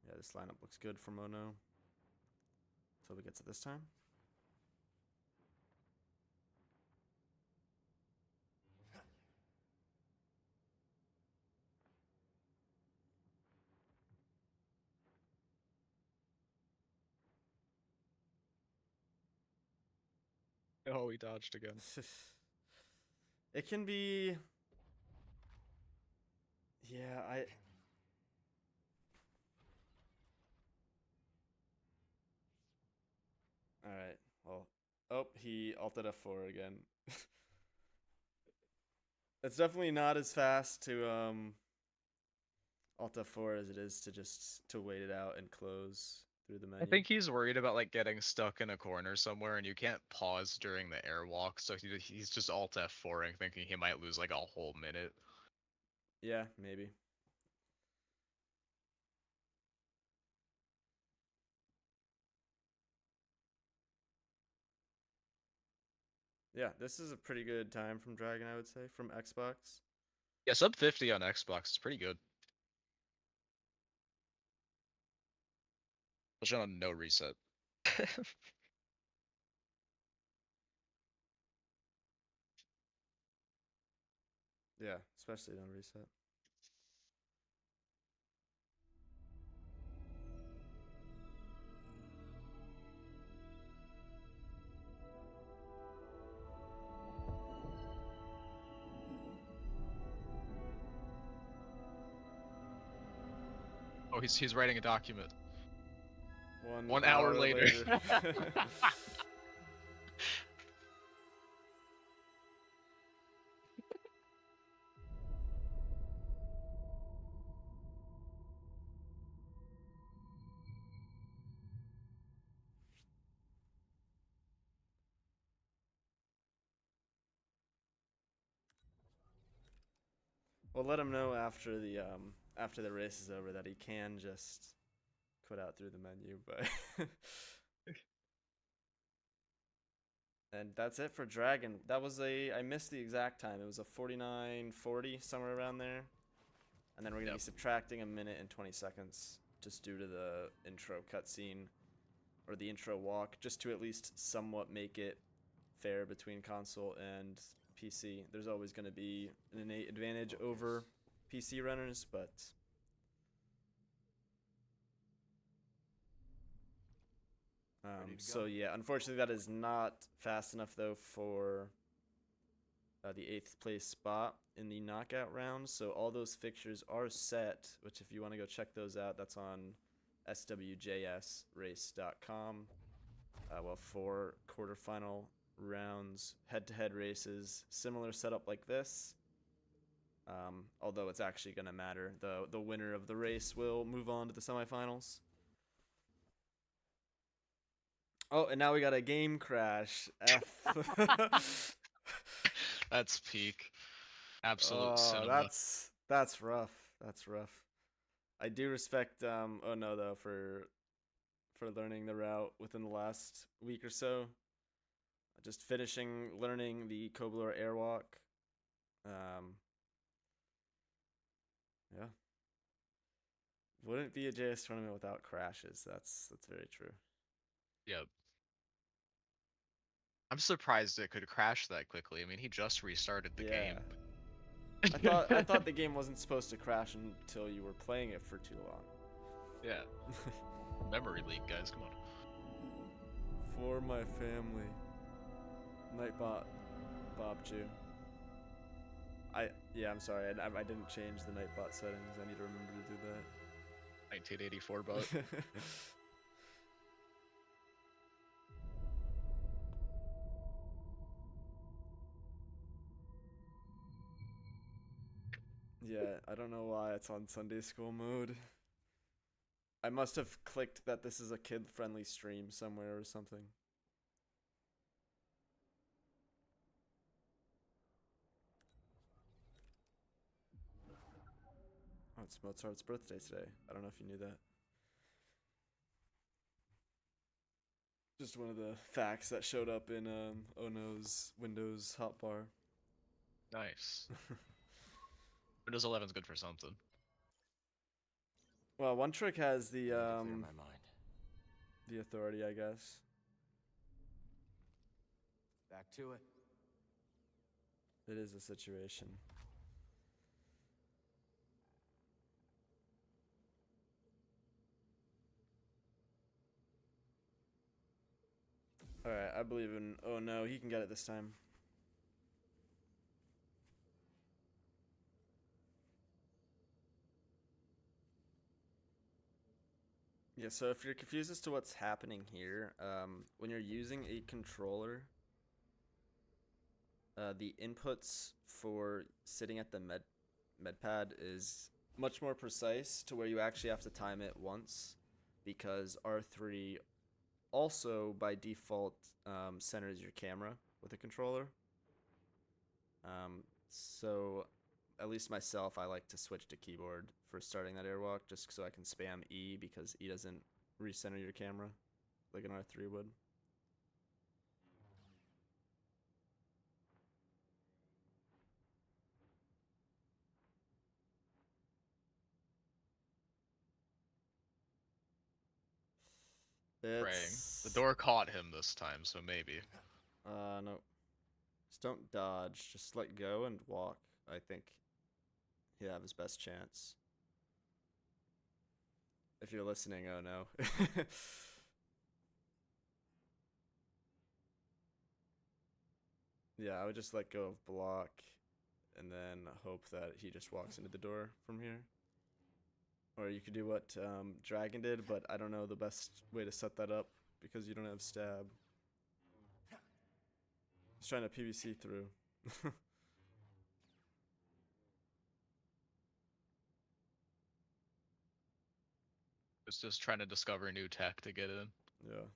Yeah, this lineup looks good for Mono. Let's hope he gets it this time. Oh, he dodged again. It can be. Yeah, Alright, well. Oh, he ulted F4 again. It's definitely not as fast to alt F4 as it is to just to wait it out and close through the menu. I think he's worried about like getting stuck in a corner somewhere, and you can't pause during the airwalk, so he's just alt F4ing, thinking he might lose like a whole minute. Yeah, maybe. Yeah, this is a pretty good time from Dragon, I would say, from Xbox. Yeah, sub 50 on Xbox is pretty good. Especially on no reset. Yeah, especially on reset. Oh, he's writing a document. 1 hour later. Well, let him know after the race is over that he can just quit out through the menu, but and that's it for Dragon. That was I missed the exact time. It was a 49:40, somewhere around there. And then we're gonna be subtracting 1 minute and 20 seconds just due to the intro cutscene or the intro walk, just to at least somewhat make it fair between console and PC. There's always going to be an innate advantage over PC runners, but so yeah, unfortunately that is not fast enough though for the 8th place spot in the knockout round. So all those fixtures are set, which if you want to go check those out, that's on swjsrace.com. Well, 4 quarterfinal rounds, head-to-head races, similar setup like this. Although it's actually going to matter. The winner of the race will move on to the semifinals. Oh, and now we got a game crash. F. That's peak. Absolute cinema. That's rough. That's rough. I do respect oh no though for learning the route within the last week or so. Just finishing learning the Kobler airwalk. Yeah. Wouldn't be a JS tournament without crashes. That's very true. Yep. I'm surprised it could crash that quickly. I mean, he just restarted the game. I thought the game wasn't supposed to crash until you were playing it for too long. Yeah. Memory leak, guys. Come on. For my family. Nightbot Bob Jew. I'm sorry. I didn't change the Nightbot settings. I need to remember to do that. 1984 bot. Yeah, I don't know why it's on Sunday school mode. I must have clicked that this is a kid-friendly stream somewhere or something. Oh, it's Mozart's birthday today. I don't know if you knew that. Just one of the facts that showed up in Ono's Windows hotbar. Nice. Windows 11 is good for something. Well, One Trick has the my mind. the authority, I guess. Back to it. It is a situation. Alright, I believe in... Oh no, he can get it this time. Yeah, so if you're confused as to what's happening here, when you're using a controller, the inputs for sitting at the med pad is much more precise to where you actually have to time it once, because R3 also by default centers your camera with a controller. So at least myself, I like to switch to keyboard for starting that airwalk just so I can spam E, because E doesn't recenter your camera like an R3 would. Praying. The door caught him this time, so maybe. No. Just don't dodge. Just let go and walk. I think he'd have his best chance. If you're listening, oh no. Yeah, I would just let go of block and then hope that he just walks into the door from here. Or you could do what Dragon did, but I don't know the best way to set that up because you don't have stab. He's trying to PVC through. It's just trying to discover new tech to get in. Yeah.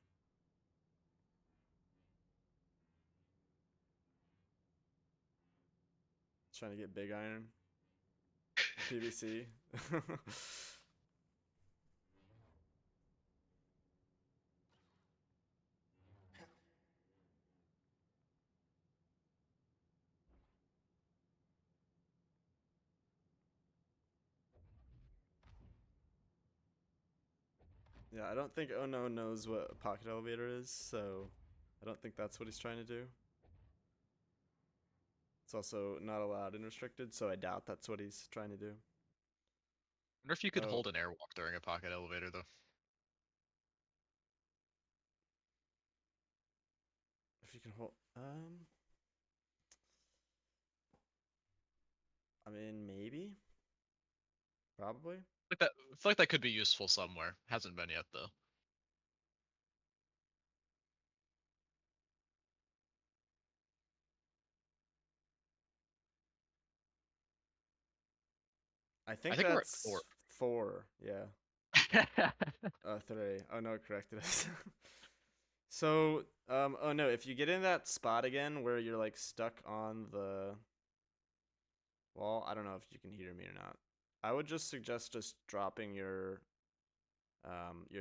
Trying to get big iron. PVC. Yeah, I don't think Ono knows what a pocket elevator is, so I don't think that's what he's trying to do. It's also not allowed and restricted, so I doubt that's what he's trying to do. I wonder if you could hold an airwalk during a pocket elevator, though. If you can hold, I mean, maybe, probably. I feel like that could be useful somewhere. Hasn't been yet, though. I think we're at that's 4. Yeah. 3. Oh no, it corrected us. So, oh no, if you get in that spot again where you're like stuck on the wall, I don't know if you can hear me or not. I would just suggest just dropping your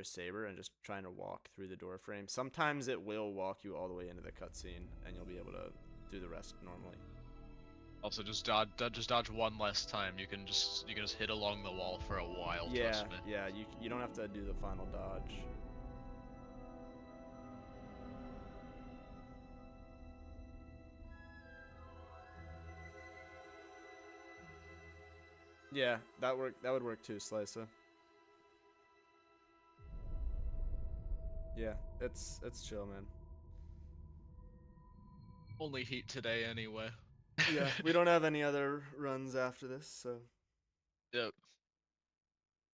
saber and just trying to walk through the door frame. Sometimes it will walk you all the way into the cutscene, and you'll be able to do the rest normally. Also, just dodge one less time. You can just hit along the wall for a while. Yeah, trust me. yeah. You don't have to do the final dodge. Yeah, that would work too, Slicer. Yeah, it's chill, man. Only heat today anyway. Yeah, we don't have any other runs after this, so. Yep.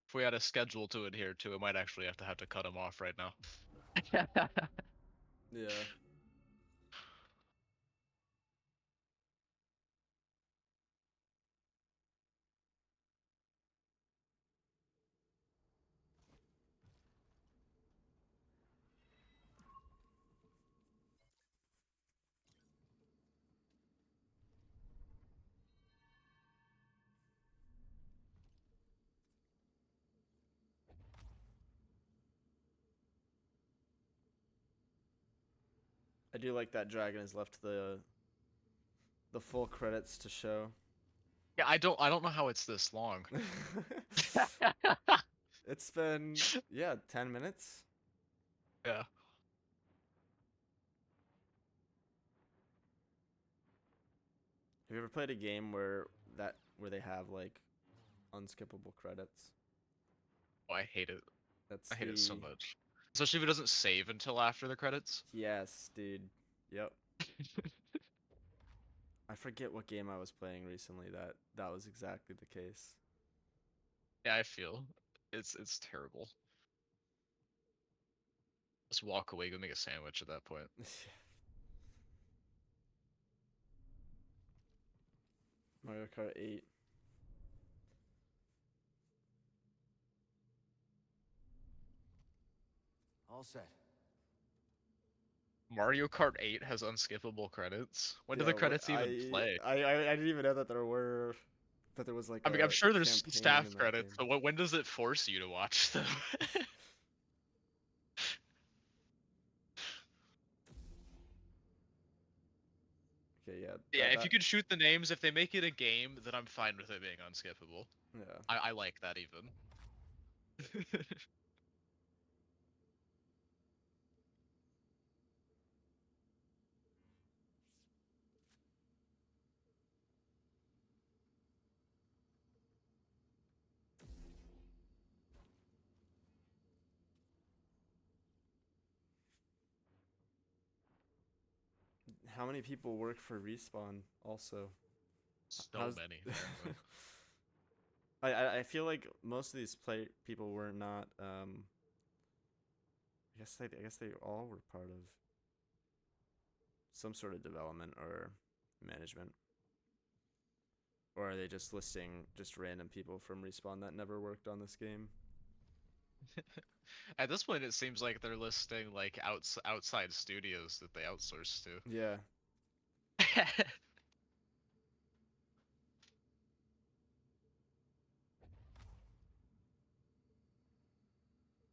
If we had a schedule to adhere to, it might actually have to cut him off right now. Yeah. I do like that Dragon has left the full credits to show. Yeah, I don't know how it's this long. It's been 10 minutes. Yeah. Have you ever played a game where they have like unskippable credits? Oh, I hate it. I hate it so much. Especially if it doesn't save until after the credits. Yes, dude. Yep. I forget what game I was playing recently that was exactly the case. Yeah, I feel it's terrible. Just walk away, go make a sandwich at that point. Mario Kart 8. All set. Mario Kart 8 has unskippable credits. When do the credits even play? I didn't even know that there was like. I mean, I'm sure there's campaign staff in that credits, game. but when does it force you to watch them? Okay, yeah. Yeah, if you could shoot the names, if they make it a game, then I'm fine with it being unskippable. Yeah. I like that even. how many people work for Respawn also? So How's- many. Apparently. I feel like most of these people were not. I guess they all were part of some sort of development or management. Or are they just listing just random people from Respawn that never worked on this game? At this point, it seems like they're listing like outside studios that they outsource to. Yeah.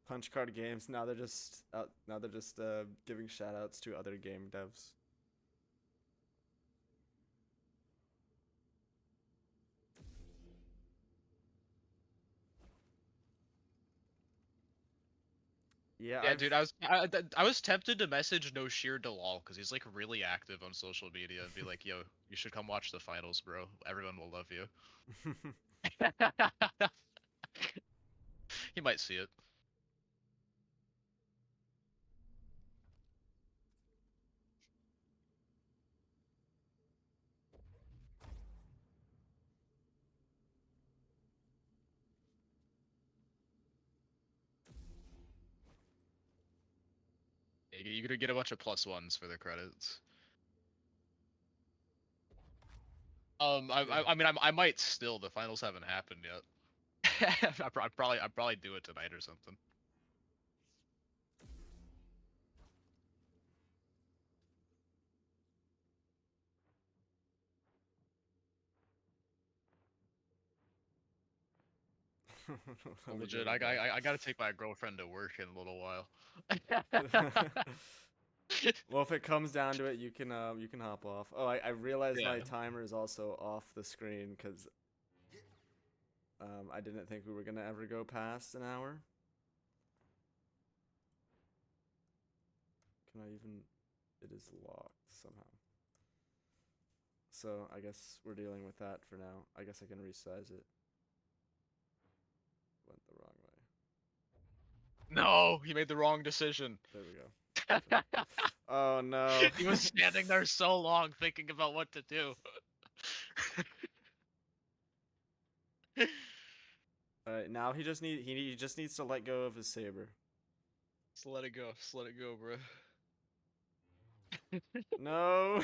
Punch Card Games. Now they're just giving shout outs to other game devs. Yeah, Yeah, dude, I was tempted to message No Sheer Dalal because he's like really active on social media and be like, "Yo, you should come watch the finals, bro. Everyone will love you." He might see it. You're gonna get a bunch of +1s for the credits. I mean, I might still. The finals haven't happened yet. I'd probably do it tonight or something. Legit, I gotta take my girlfriend to work in a little while. Well, if it comes down to it, you can hop off. Oh, I realized my Yeah. timer is also off the screen because I didn't think we were gonna ever go past an hour. Can I even? It is locked somehow. So I guess we're dealing with that for now. I guess I can resize it. Went the wrong way. No, he made the wrong decision. There we go. Oh no. He was standing there so long thinking about what to do. Alright, now he just needs to let go of his saber. Just let it go. Just let it go, bro. No.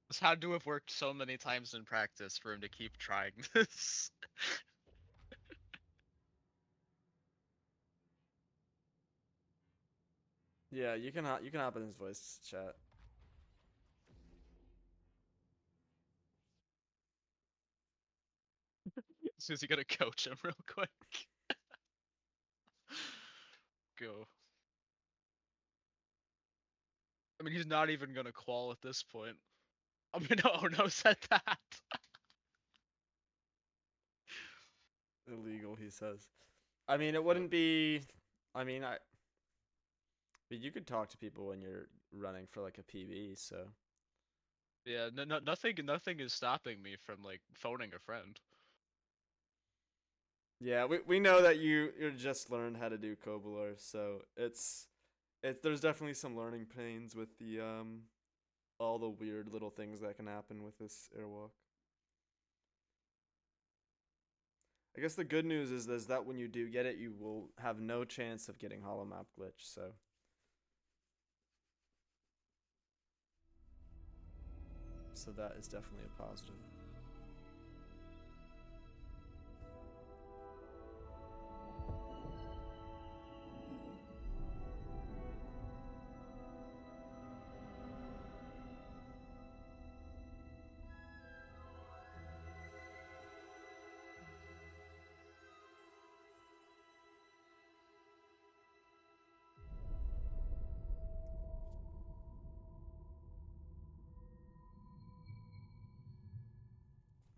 This had to have worked so many times in practice for him to keep trying this. Yeah, you can hop in his voice chat. So is he gonna coach him real quick? Go. I mean, he's not even gonna qual at this point. I mean, no said that. Illegal, he says. I mean, it wouldn't be. I mean, but you could talk to people when you're running for like a PB, so. Yeah, nothing is stopping me from like phoning a friend. Yeah, we know that you're just learned how to do Kobular, so there's definitely some learning pains with the all the weird little things that can happen with this airwalk. I guess the good news is that when you do get it, you will have no chance of getting hollow map glitch, so. So that is definitely a positive.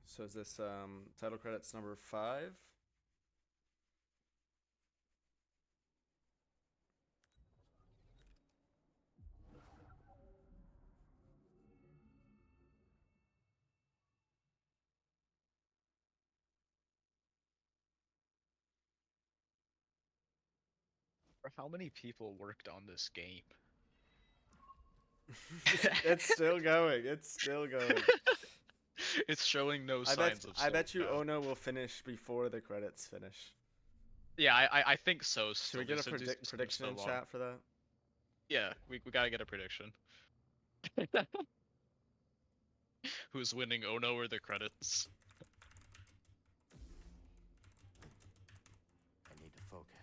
So is this title credits number 5? How many people worked on this game? It's still going. It's still going. It's showing no I bet. signs of I bet you slowing down. Ono will finish before the credits finish. Yeah, I think so. Should Still, we get a just it just seems prediction so in long. chat for that? Yeah, we gotta get a prediction. Who's winning, Ono or the credits? I need to focus.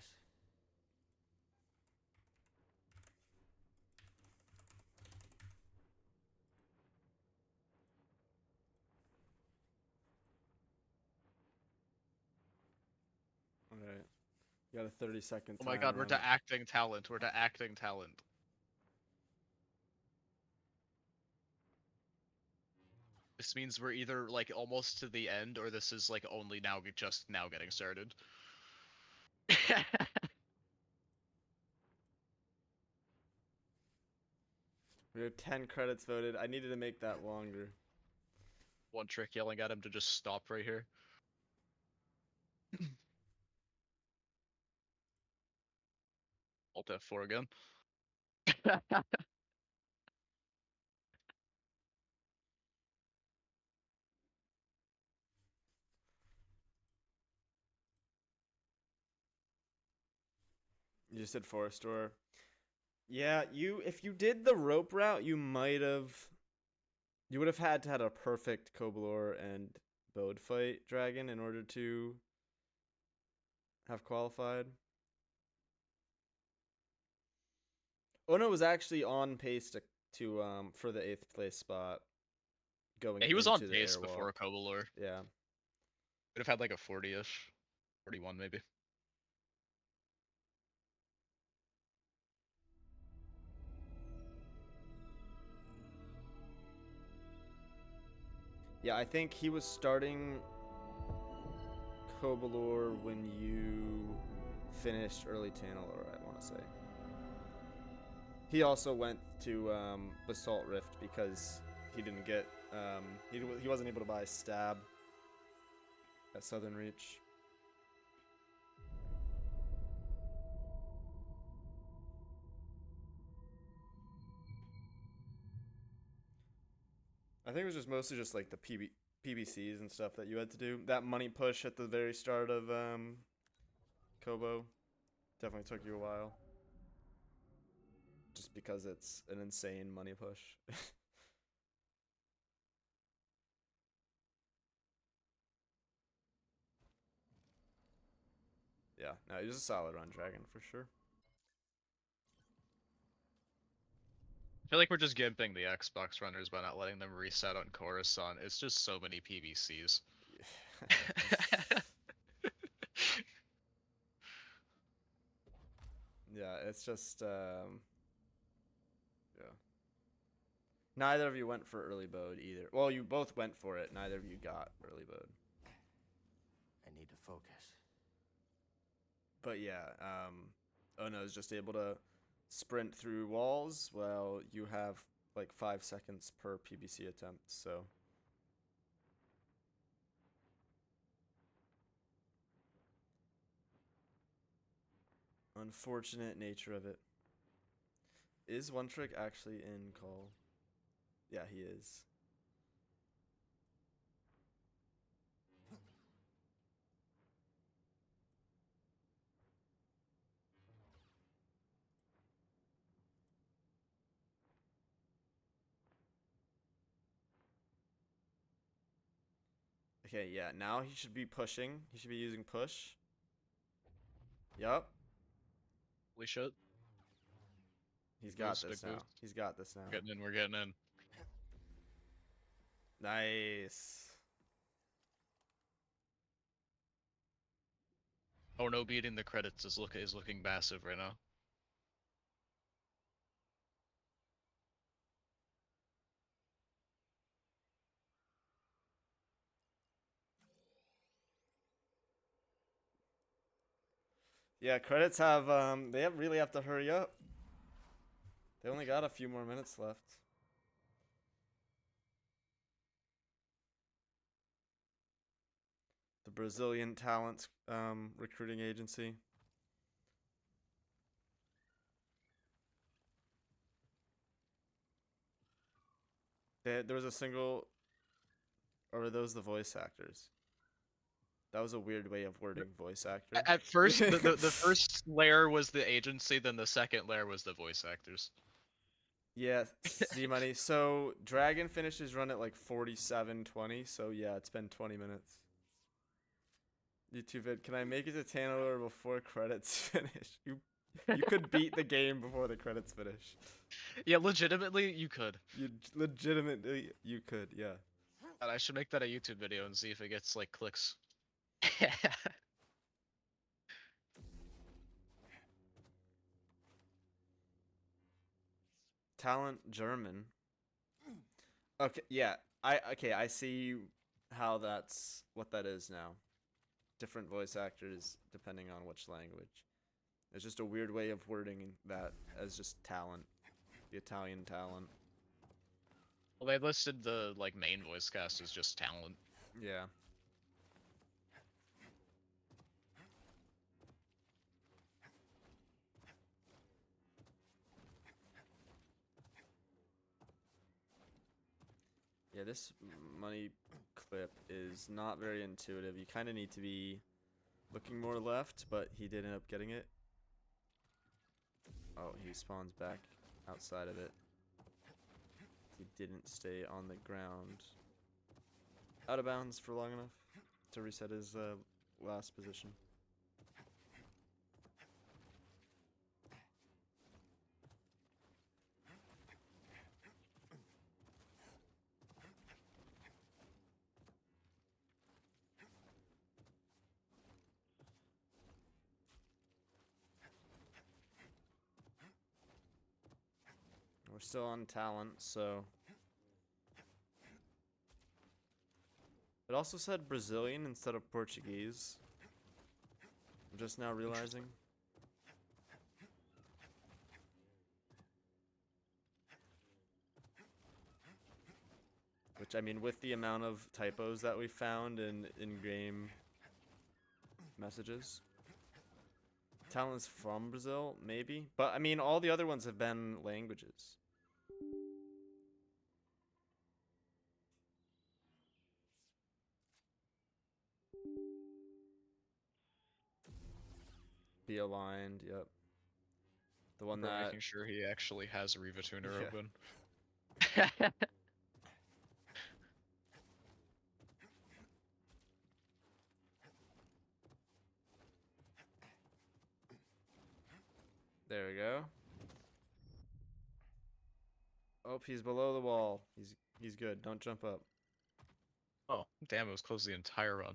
All right. You got a 30-second. Oh my god, we're to acting talent. We're to acting talent. This means we're either like almost to the end, or this is like only now just now getting started. We have 10 credits voted. I needed to make that longer. One trick yelling at him to just stop right here. Alt F4 again. You just did Forest Door. Yeah, if you did the rope route, you would have had to had a perfect Kobalor and Bode fight dragon in order to have qualified. Ono was actually on pace to for the 8th place spot going. Yeah, he was into on the pace airwalk. before Kobalor. Yeah. Would have had like a 40-ish, 41 maybe. Yeah, I think he was starting Kobalor when you finished early Tanalor, I want to say. He also went to Basalt Rift because he didn't get he wasn't able to buy Stab at Southern Reach. I think it was just mostly just like the PBCs and stuff that you had to do. That money push at the very start of Kobo definitely took you a while. Just because it's an insane money push. Yeah, no, he was a solid run dragon for sure. I feel like we're just gimping the Xbox runners by not letting them reset on Coruscant. It's just so many PBCs. Yeah, it's just yeah. Neither of you went for early Bode either. Well, you both went for it. Neither of you got early Bode. I need to focus. But yeah, Ono is just able to sprint through walls while you have like 5 seconds per PBC attempt, so. Unfortunate nature of it. Is One Trick actually in call? Yeah, he is. Okay, yeah, now he should be pushing. He should be using push. Yup. Holy shit. He's got this now. He's got this now. We're getting in. Nice. Oh no, beating the credits is looking massive right now. Yeah, credits have really have to hurry up. They only got a few more minutes left. The Brazilian talent recruiting agency. There was a single, or were those the voice actors? That was a weird way of wording voice actor. At first, the first layer was the agency, then the second layer was the voice actors. Yeah, Z-Money. So, Dragon finished his run at like 47:20, so yeah, it's been 20 minutes. YouTube vid, can I make it to Tanner before credits finish? You could beat the game before the credits finish. Yeah, legitimately, you could. You could, yeah. And I should make that a YouTube video and see if it gets, like, clicks. Talent German. Okay, yeah. I see how what that is now. Different voice actors depending on which language. It's just a weird way of wording that as just talent. The Italian talent. Well, they listed the, like, main voice cast as just talent. Yeah. Yeah, this money clip is not very intuitive. You kind of need to be looking more left, but he did end up getting it. Oh, he spawns back outside of it. He didn't stay on the ground. Out of bounds for long enough to reset his last position. We're still on talent, so... It also said Brazilian instead of Portuguese. I'm just now realizing. Which, I mean, with the amount of typos that we found in game messages. Talent's from Brazil, maybe? But, I mean, all the other ones have been languages. Be aligned, yep. The one that... Making sure he actually has Riva Tuner Yeah. open. There we go. Oh, he's below the wall. He's good. Don't jump up. Oh, damn, it was close the entire run.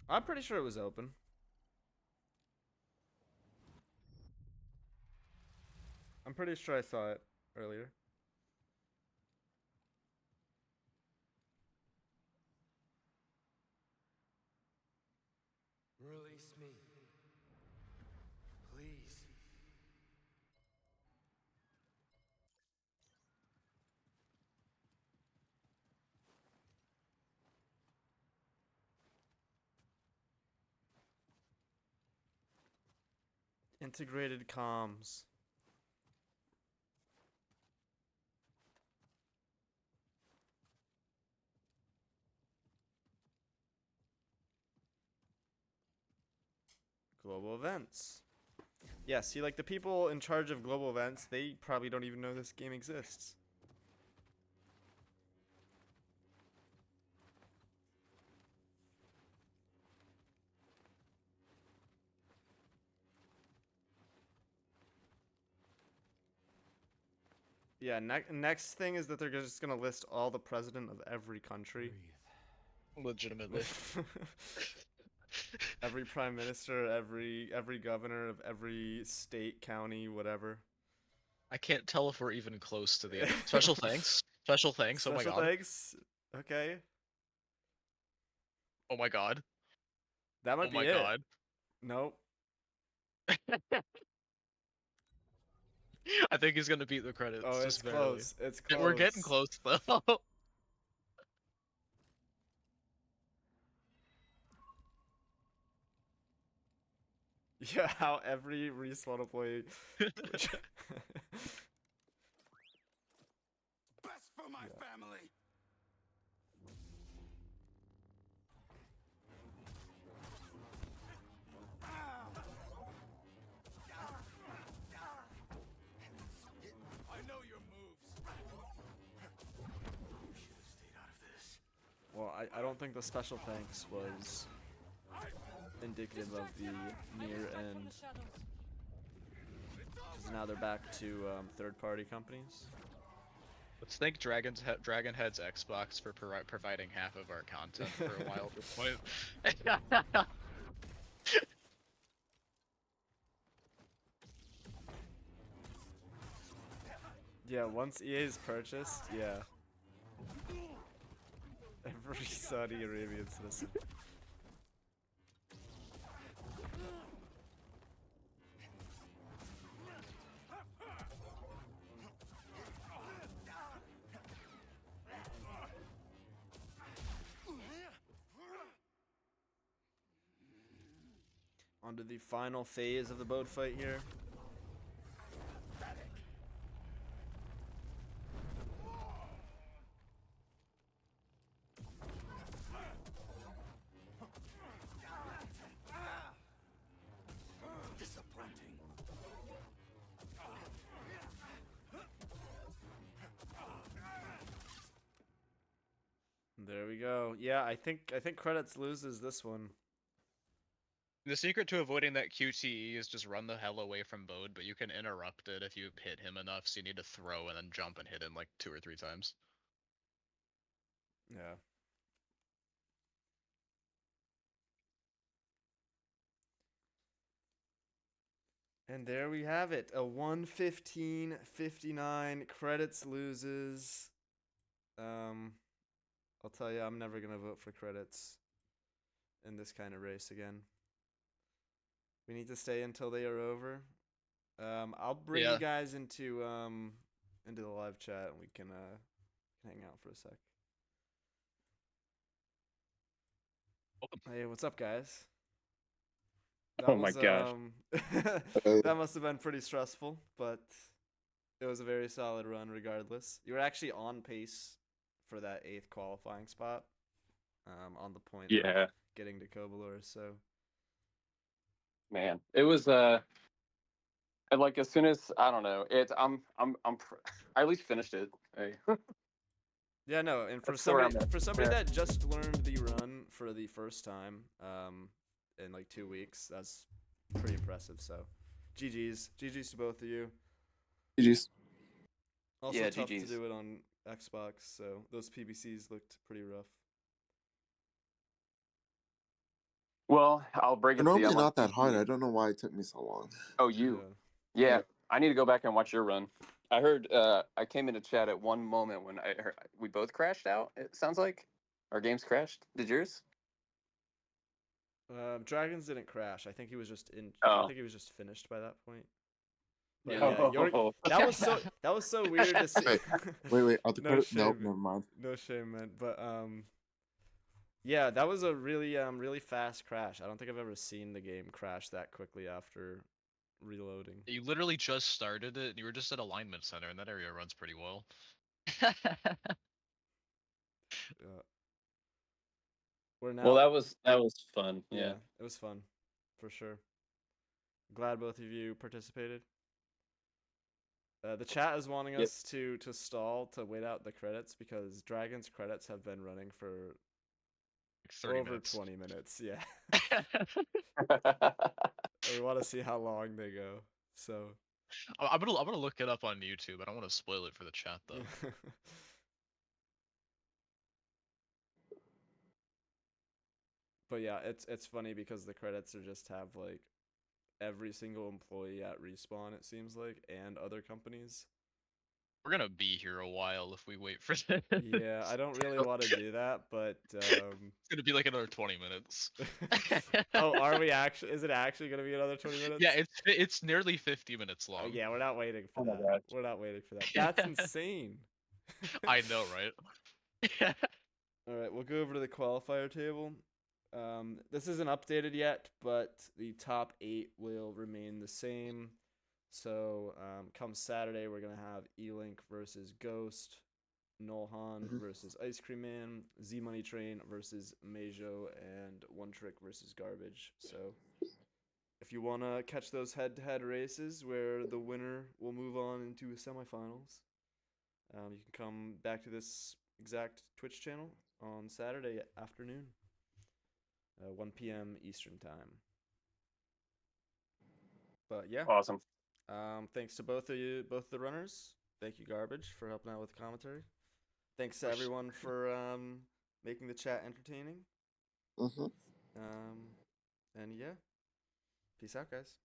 I'm pretty sure it was open. I'm pretty sure I saw it earlier. Release me. Please. Integrated comms. Global events. Yeah, see, like, the people in charge of global events, they probably don't even know this game exists. Yeah, next thing is that they're just gonna list all the president of every country. Legitimately. Every prime minister, every governor of every state, county, whatever. I can't tell if we're even close to the end. Special thanks. Special thanks. Oh my Special god. thanks. Okay. Oh my god. That might Oh be my it. god. Nope. I think he's gonna beat the credits. Oh, it's just barely. close. It's close. We're getting close though. Yeah, how every respawn employee. Best for my family. I know your moves. You should have stayed out of this. Well, I don't think the special thanks was indicative of the near end. Because now they're back to third-party companies. Let's thank DragonHead's Xbox for providing half of our content for a while at this point. Yeah, once EA's purchased, yeah. Every Saudi Arabian citizen. Onto the final phase of the boat fight here. Disappointing. There we go. Yeah, I think Credits loses this one. The secret to avoiding that QTE is just run the hell away from Bode, but you can interrupt it if you hit him enough, so you need to throw and then jump and hit him like 2 or 3 times. Yeah. And there we have it. A 115-59. Credits loses. I'll tell you, I'm never gonna vote for Credits in this kind of race again. We need to stay until they are over. I'll bring you guys into the live chat and we can hang out for a sec. Hey, what's up, guys? That my gosh. That must have been pretty stressful, but it was a very solid run regardless. You were actually on pace for that 8th qualifying spot. On the point of getting to Kobalor, so Man, it was and like as soon as I don't know, I at least finished it. Hey. Yeah, no, and for That's where somebody that just learned the run for the first time, in like 2 weeks, that's pretty impressive. So, GG's to both of you. GG's. Also Yeah, tough GG's. to do it on Xbox, so those PBCs looked pretty rough. Well, I'll break it They're to you. normally I'm not on that hard. PC. I don't know why it took me so long. Oh, you? Yeah. I need to go back and watch your run. I heard. I came into chat at one moment when I heard we both crashed out. It sounds like our games crashed. Did yours? Dragons didn't crash. I think he was just in. Oh. I think he was just finished by that point. But Yeah. yeah, that was so weird to see. Wait. I'll No nope, shame. never mind. No shame, man. But yeah, that was a really fast crash. I don't think I've ever seen the game crash that quickly after reloading. You literally just started it, and you were just at Alignment Center, and that area runs pretty well. We're now. Well, that was fun. Yeah. It was fun, for sure. Glad both of you participated. The chat is wanting us to stall to wait out the credits because Dragon's credits have been running for 30 over minutes. 20 minutes. Yeah. We want to see how long they go. So I'm gonna look it up on YouTube. I don't want to spoil it for the chat though. But yeah, it's funny because the credits are just have like every single employee at Respawn, it seems like, and other companies. We're gonna be here a while if we wait for this. Yeah, I don't really want to do that, but It's gonna be like another 20 minutes. Oh, are we actually? Is it actually gonna be another 20 minutes? Yeah, it's nearly 50 minutes long. Oh, yeah, we're not waiting for Oh my that. gosh. We're not waiting for that. That's insane. I know, right? All right, we'll go over to the qualifier table. This isn't updated yet, but the top 8 will remain the same. So come Saturday, we're gonna have E-Link versus Ghost, Nolhan versus Ice Cream Man, Z Money Train versus Meijo, and One Trick versus Garbage. So if you want to catch those head-to-head races where the winner will move on into semifinals, you can come back to this exact Twitch channel on Saturday afternoon, 1 p.m. Eastern time. But yeah, Awesome. thanks to both of you, both the runners. Thank you, Garbage, for helping out with the commentary. Thanks to everyone for making the chat entertaining. And yeah, peace out, guys.